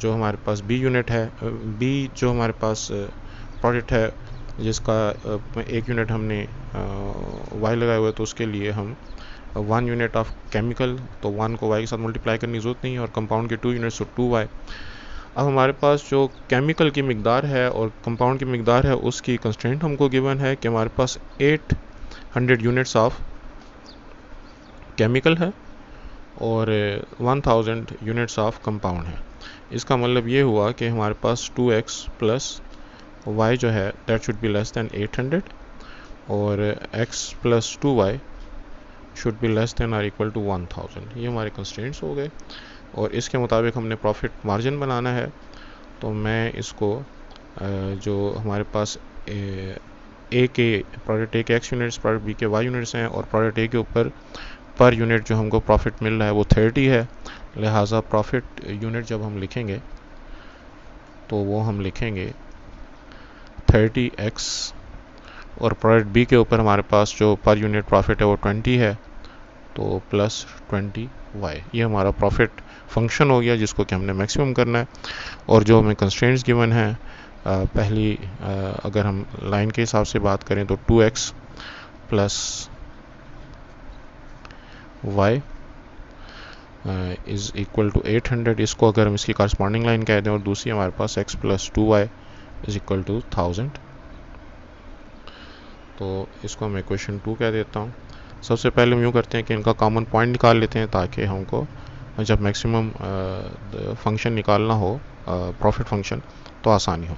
जो हमारे पास बी यूनिट है, बी जो हमारे पास प्रोडक्ट है जिसका 1 यूनिट हमने y लगाए हुए, तो उसके लिए हम 1 यूनिट ऑफ केमिकल, तो 1 को y के साथ मल्टीप्लाई करने की जरूरत नहीं है, और कंपाउंड के 2 यूनिट्स तो 2y। अब हमारे पास जो केमिकल की मिकदार है और कंपाउंड की मिकदार है उसकी कंस्ट्रेंट हमको गिवन है कि हमारे पास 800 यूनिट्स ऑफ केमिकल है और 1000 यूनिट्स ऑफ कंपाउंड है। इसका मतलब ये हुआ कि हमारे पास 2x प्लस y जो है that should be less than 800 और x plus 2y should be less than or equal to 1000। ये हमारे कंस्ट्रेंट्स हो गए और इसके मुताबिक हमने प्रॉफिट मार्जिन बनाना है। तो मैं इसको जो हमारे पास ए के प्रोडक्ट ए के x यूनिट्स, प्रोडक्ट बी के y यूनिट्स हैं और प्रोडक्ट ए के ऊपर पर यूनिट जो हमको प्रॉफिट मिल रहा है वो 30 है, लिहाजा प्रॉफिट यूनिट जब हम लिखेंगे तो वो हम लिखेंगे 30x और प्रोडक्ट बी के ऊपर हमारे पास जो पर यूनिट प्रॉफिट है वो 20 है तो प्लस 20y। ये हमारा प्रॉफिट फंक्शन हो गया जिसको कि हमने मैक्सिमम करना है। और जो हमें कंस्ट्रेंट्स गिवन है पहली अगर हम लाइन के हिसाब से बात करें तो 2x plus y is equal to 800, इसको अगर हम इसकी कॉरस्पॉन्डिंग लाइन कह दें, और दूसरी हमारे पास x plus 2y is equal to 1000। तो इसको मैं इक्वेशन 2 कह देता हूँ। सबसे पहले हम यूँ करते हैं कि इनका कॉमन पॉइंट निकाल लेते हैं ताकि हमको जब मैक्सिमम फंक्शन निकालना हो प्रॉफिट फंक्शन तो आसानी हो।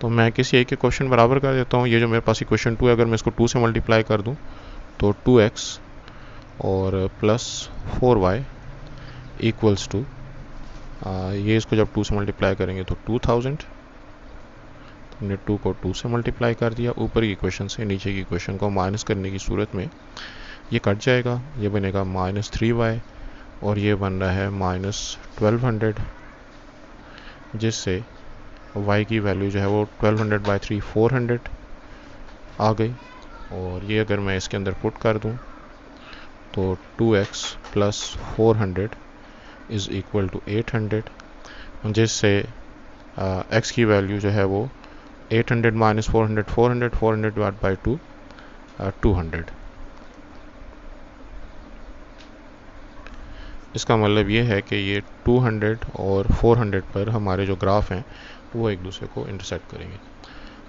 तो मैं किसी एक क्वेश्चन बराबर कर देता हूँ। ये जो मेरे पास इक्वेशन 2 है अगर मैं इसको 2 से मल्टीप्लाई कर दूँ तो 2x और प्लस 4y इक्वल्स टू ये इसको जब 2 से मल्टीप्लाई करेंगे तो 2000। हमने 2 को 2 से मल्टीप्लाई कर दिया। ऊपर की इक्वेशन से नीचे की इक्वेशन को माइनस करने की सूरत में ये कट जाएगा, ये बनेगा -3y और ये बन रहा है -1200, जिससे y की वैल्यू जो है वो 1200/3 400 आ गई। और ये अगर मैं इसके अंदर पुट कर दूं तो 2x plus 400 is equal to 800, जिससे x की वैल्यू जो है वो 800 माइनस 400 400 400 डिवाइड बाई 2 200। इसका मतलब ये है कि ये 200 और 400 पर हमारे जो ग्राफ हैं वो एक दूसरे को इंटरसेक्ट करेंगे।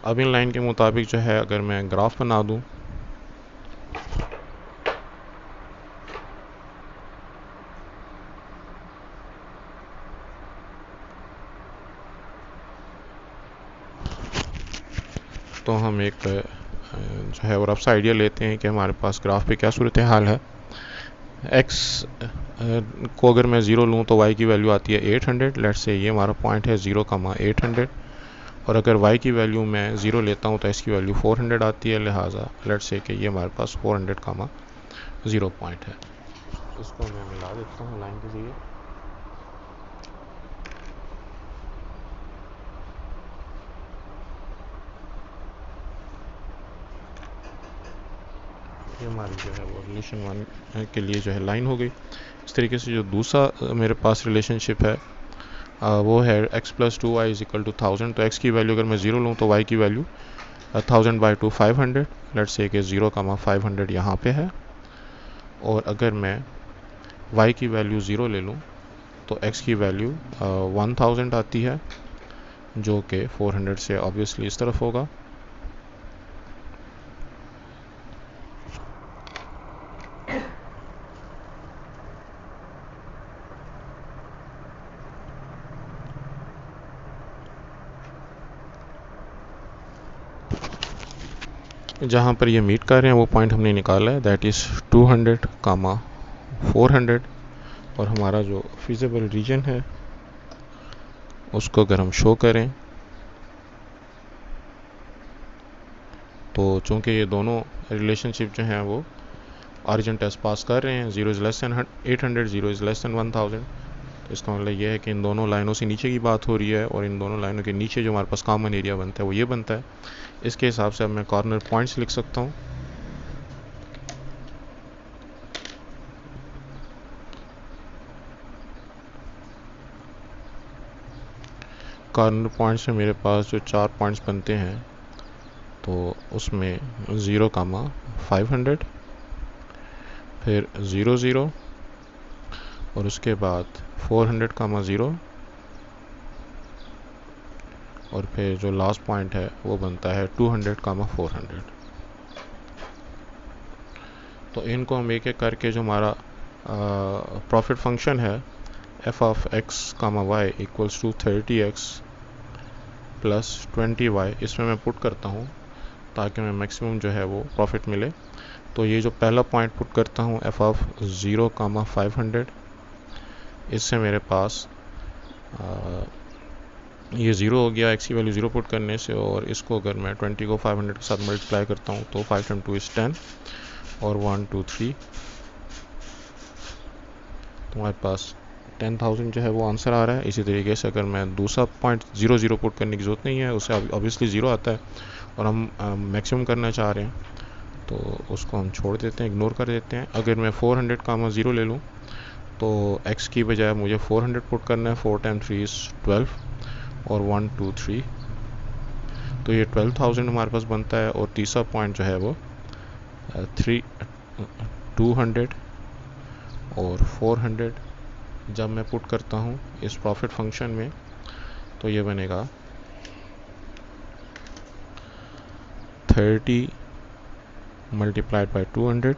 अब इन लाइन के मुताबिक जो है अगर मैं ग्राफ बना दूं तो हम एक जो है रफ सा आइडिया लेते हैं कि हमारे पास ग्राफ पे क्या सूरत हाल है। x को अगर मैं 0 लूँ तो y की वैल्यू आती है 800। लेट्स से ये हमारा पॉइंट है 0,800 और अगर y की वैल्यू मैं 0 लेता हूँ तो x की वैल्यू 400 आती है, लिहाजा लेट्स से कि ये हमारे पास 400,0 पॉइंट है। इसको मैं मिला देता हूँ लाइन के जरिए। ये हमारी जो है वो रिलेशन 1 के लिए जो है लाइन हो गई। इस तरीके से जो दूसरा मेरे पास रिलेशनशिप है वो है x plus 2y is equal to 1000। तो x की वैल्यू अगर मैं 0 लूँ तो y की वैल्यू 1000/2 500। लेट्स से कि 0,500 यहाँ पे है। और अगर मैं y की वैल्यू 0 ले लूँ तो x की वैल्यू 1000 आती है, जो कि 400 से ऑब्वियसली इस तरफ होगा। जहाँ पर ये मीट कर रहे हैं वो पॉइंट हमने निकाला है, दैट इज़ 200, 400। और हमारा जो फिजिबल रीजन है उसको अगर हम शो करें तो चूँकि ये दोनों रिलेशनशिप जो हैं वो ऑरिजिन टेस्ट पास कर रहे हैं, 0 is less than 800, 0 is less then 1000। तो इसका मतलब ये है कि इन दोनों लाइनों से नीचे की बात हो रही है और इन दोनों लाइनों के नीचे जो हमारे पास कॉमन एरिया बनता है वो ये बनता है। इसके हिसाब से अब मैं कॉर्नर पॉइंट्स लिख सकता हूँ। कॉर्नर पॉइंट्स में मेरे पास जो 4 पॉइंट्स बनते हैं तो उसमें 0,500, फिर 0 0 और उसके बाद 400,0 और फिर जो लास्ट पॉइंट है वो बनता है 200 कामा 400। तो इनको हम एक एक करके जो हमारा प्रॉफिट फंक्शन है f of x comma y equals to 30x plus 20y, इसमें मैं पुट करता हूँ ताकि मैं मैक्सिमम जो है वो प्रॉफिट मिले। तो ये जो पहला पॉइंट पुट करता हूँ एफ ऑफ 0 कामा 500, इससे मेरे पास ये 0 हो गया एक्स की वैल्यू 0 पुट करने से, और इसको अगर मैं 20 को 500 के साथ मल्टीप्लाई करता हूँ तो 5 टाइम 2 इज़ 10 और 1 2 3, तो हमारे पास 10,000 जो है वो आंसर आ रहा है। इसी तरीके से अगर मैं दूसरा पॉइंट 0 पुट करने की ज़रूरत नहीं है, उससे ऑब्वियसली 0 आता है और हम मैक्सिमम करना चाह रहे हैं तो उसको हम छोड़ देते हैं, इग्नोर कर देते हैं। अगर मैं 400 कामा 0 ले लूँ तो x की बजाय मुझे 400 पुट करना है। 4 टाइम 3 इज़ 12 और 1 2 3, तो ये 12,000 हमारे पास बनता है। और तीसरा पॉइंट जो है वो 200 और 400 जब मैं पुट करता हूँ इस प्रॉफिट फंक्शन में तो ये बनेगा 30 multiplied by 200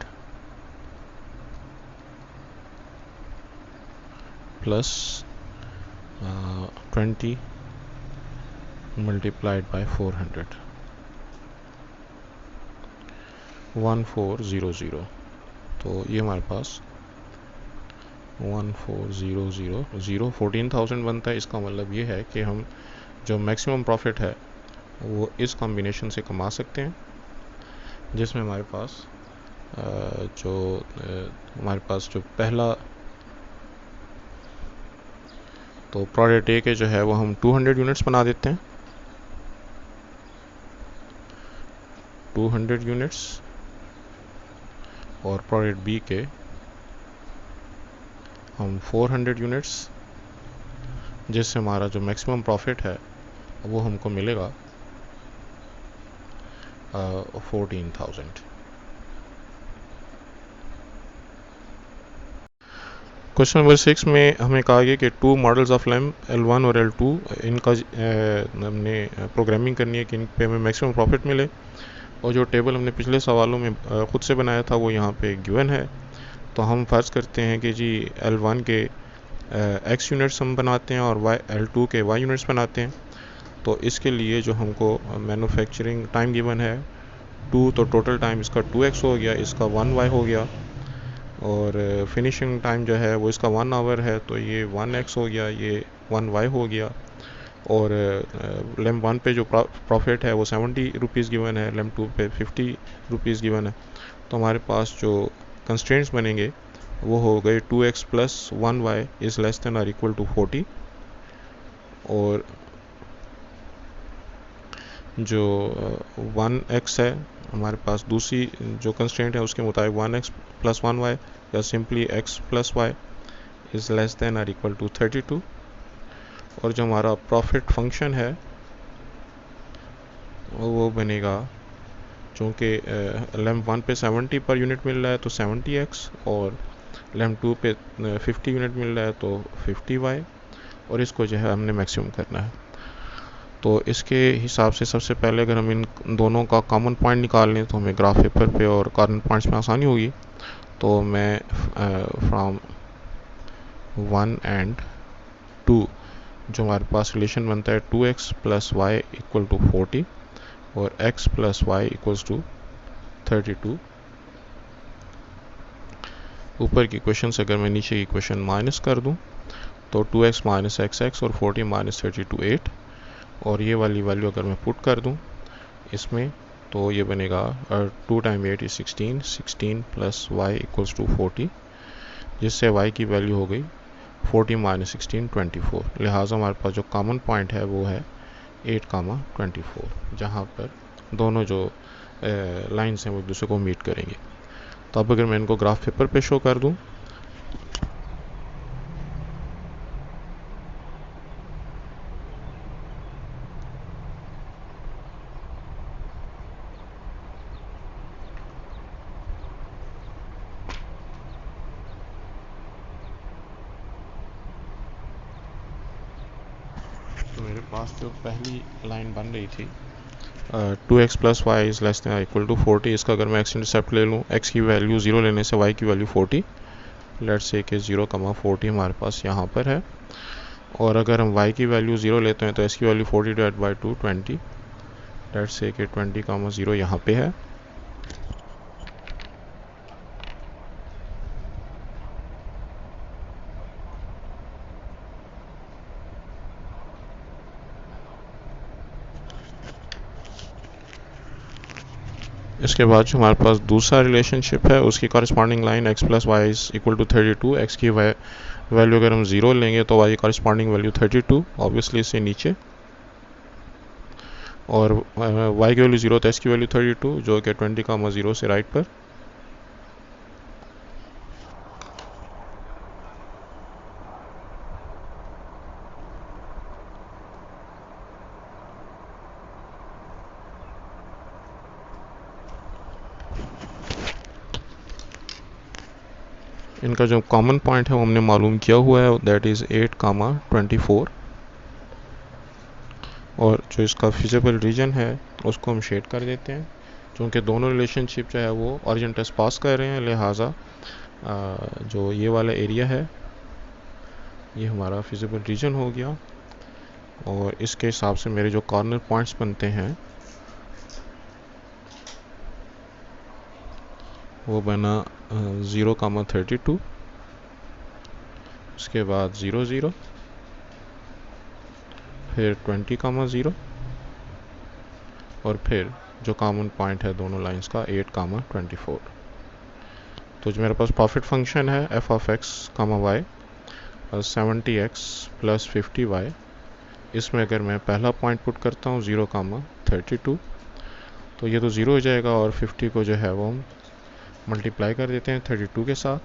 plus 20 multiplied by 400, 1400। तो ये हमारे पास 14,000 14,000 बनता है। इसका मतलब ये है कि हम जो मैक्सिमम प्रॉफिट है वो इस कॉम्बिनेशन से कमा सकते हैं, जिसमें हमारे पास जो पहला तो प्रोडक्ट ए के जो है वो हम 200 यूनिट्स बना देते हैं, 200 यूनिट्स, और प्रोडक्ट बी के हम 400 यूनिट्स, जिससे हमारा जो मैक्सिमम प्रॉफिट है वो हमको मिलेगा 14,000। क्वेश्चन नंबर 6 में हमें कहा गया कि 2 मॉडल्स ऑफ लैम्प L1 और L2, इनका हमने प्रोग्रामिंग करनी है कि इन पे हमें मैक्सिमम प्रॉफिट मिले। और जो टेबल हमने पिछले सवालों में ख़ुद से बनाया था वो यहाँ पे गिवन है। तो हम फर्ज करते हैं कि जी L1 के x यूनिट्स हम बनाते हैं और L2 के y यूनिट्स बनाते हैं। तो इसके लिए जो हमको मैन्युफैक्चरिंग टाइम गिवन है 2, तो टोटल टाइम इसका 2x हो गया, इसका 1y हो गया, और फिनिशिंग टाइम जो है वो इसका 1 आवर है तो ये 1x हो गया, ये 1y हो गया। और लैम्प 1 पे जो प्रॉफिट है वो 70 रुपीज़ गिवन है, लैम्प 2 पे 50 रुपीज़ गिवन है। तो हमारे पास जो कंस्ट्रेंट्स बनेंगे वो हो गए 2x plus 1y is less than और इक्वल टू 40, और जो 1x है हमारे पास दूसरी जो कंस्ट्रेंट है उसके मुताबिक 1x प्लस 1y या simply x plus y is less than और इक्वल टू 32। और जो हमारा प्रॉफिट फंक्शन है वो बनेगा, चूँकि लैम्प 1 पे 70 पर यूनिट मिल रहा है तो 70x, और लैम्प 2 पे 50 यूनिट मिल रहा है तो 50y, और इसको जो है हमने मैक्सिमम करना है। तो इसके हिसाब से सबसे पहले अगर हम इन दोनों का कॉमन पॉइंट निकाल लें तो हमें ग्राफ पेपर पे और कॉर्नर पॉइंट्स में आसानी होगी। तो मैं फ्रॉम 1 एंड 2 जो हमारे पास रिलेशन बनता है 2x plus Y equal to 40 और x plus Y equals to 32। ऊपर की क्वेश्चन से अगर मैं नीचे की क्वेश्चन माइनस कर दूं तो 2x माइनस xx और 40 माइनस 32 8, और ये वाली वैल्यू अगर मैं पुट कर दूं इसमें तो ये बनेगा 2 time 8 is 16, 16 plus Y equals to 40, जिससे y की वैल्यू हो गई 40 माइनस 16 24। लिहाजा हमारे पास जो कॉमन पॉइंट है वो है 8 कामा 24, जहाँ पर दोनों जो लाइन्स हैं वो एक दूसरे को मीट करेंगे। तो अब अगर मैं इनको ग्राफ पेपर पे शो कर दूं तो मेरे पास जो पहली लाइन बन रही थी 2x plus y is less than equal to 40, इसका अगर मैं एक्स इंटरसेप्ट ले लूँ, x की वैल्यू 0 लेने से y की वैल्यू 40, लेट्स से कि 0,40 हमारे पास यहाँ पर है, और अगर हम y की वैल्यू 0 लेते हैं तो s की value 40 divide by 2 20, let's say कि 20,0 यहाँ पे है। इसके बाद जो हमारे पास दूसरा रिलेशनशिप है उसकी corresponding line x plus Y is equal to 32, x की वैल्यू अगर हम 0 लेंगे तो y की कॉरस्पॉन्डिंग वैल्यू 32, ऑब्वियसली इससे नीचे, और y की वैल्यू 0 तो s की वैल्यू 32 जो कि 20,0 से राइट पर। इनका जो कॉमन पॉइंट है वो हमने मालूम किया हुआ है, दैट इज़ 8,24, और जो इसका फिजिबल रीजन है उसको हम शेड कर देते हैं। क्योंकि दोनों रिलेशनशिप जो है वो ऑरिजेंटस पास कर रहे हैं, लिहाजा जो ये वाला एरिया है ये हमारा फिजिबल रीजन हो गया, और इसके हिसाब से मेरे जो कॉर्नर पॉइंट्स बनते हैं वो बना 0,32, उसके बाद 0 0, फिर 20,0, और फिर जो कॉमन पॉइंट है दोनों लाइंस का 8,24। तो जो मेरे पास प्रॉफिट फंक्शन है f of x, y 70x plus 50y, इसमें अगर मैं पहला पॉइंट पुट करता हूँ 0,32, तो ये तो 0 हो जाएगा, और 50 को जो है वो हम मल्टीप्लाई कर देते हैं 32 के साथ,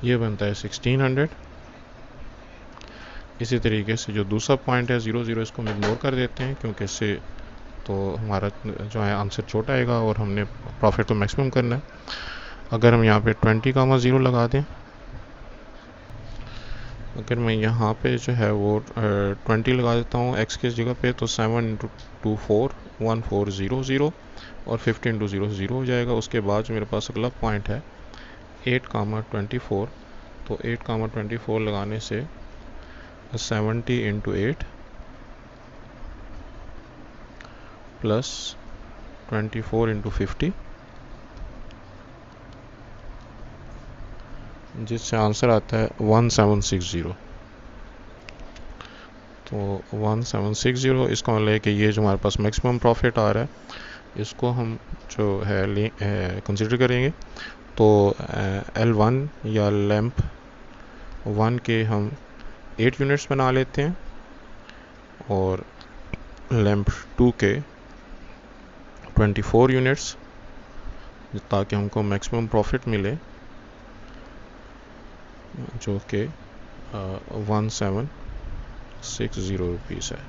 ये बनता है 1600। इसी तरीके से जो दूसरा पॉइंट है 0 0, इसको हम इग्नोर कर देते हैं क्योंकि इससे तो हमारा जो है आंसर छोटा आएगा और हमने प्रॉफिट तो मैक्सिमम करना है। अगर हम यहाँ पे 20,0 लगा दें, अगर मैं यहाँ पे जो है वो 20 लगा देता हूँ x की जगह पे, तो 7 × 2 4 1400, और 15 × 0 0 हो जाएगा। उसके बाद जो मेरे पास अगला पॉइंट है 8,24, तो 8,24 लगाने से 70 × 8 प्लस 24 × 50, जिससे आंसर आता है 1760। तो 1760, इसका मतलब है कि ये जो हमारे पास मैक्सिमम प्रॉफिट आ रहा है इसको हम जो है कंसिडर करेंगे। तो L1 या लैंप 1 के हम 8 यूनिट्स बना लेते हैं, और लैंप 2 के 24 यूनिट्स, ताकि हमको मैक्सिमम प्रॉफिट मिले जो कि 1760 रुपीज़ है।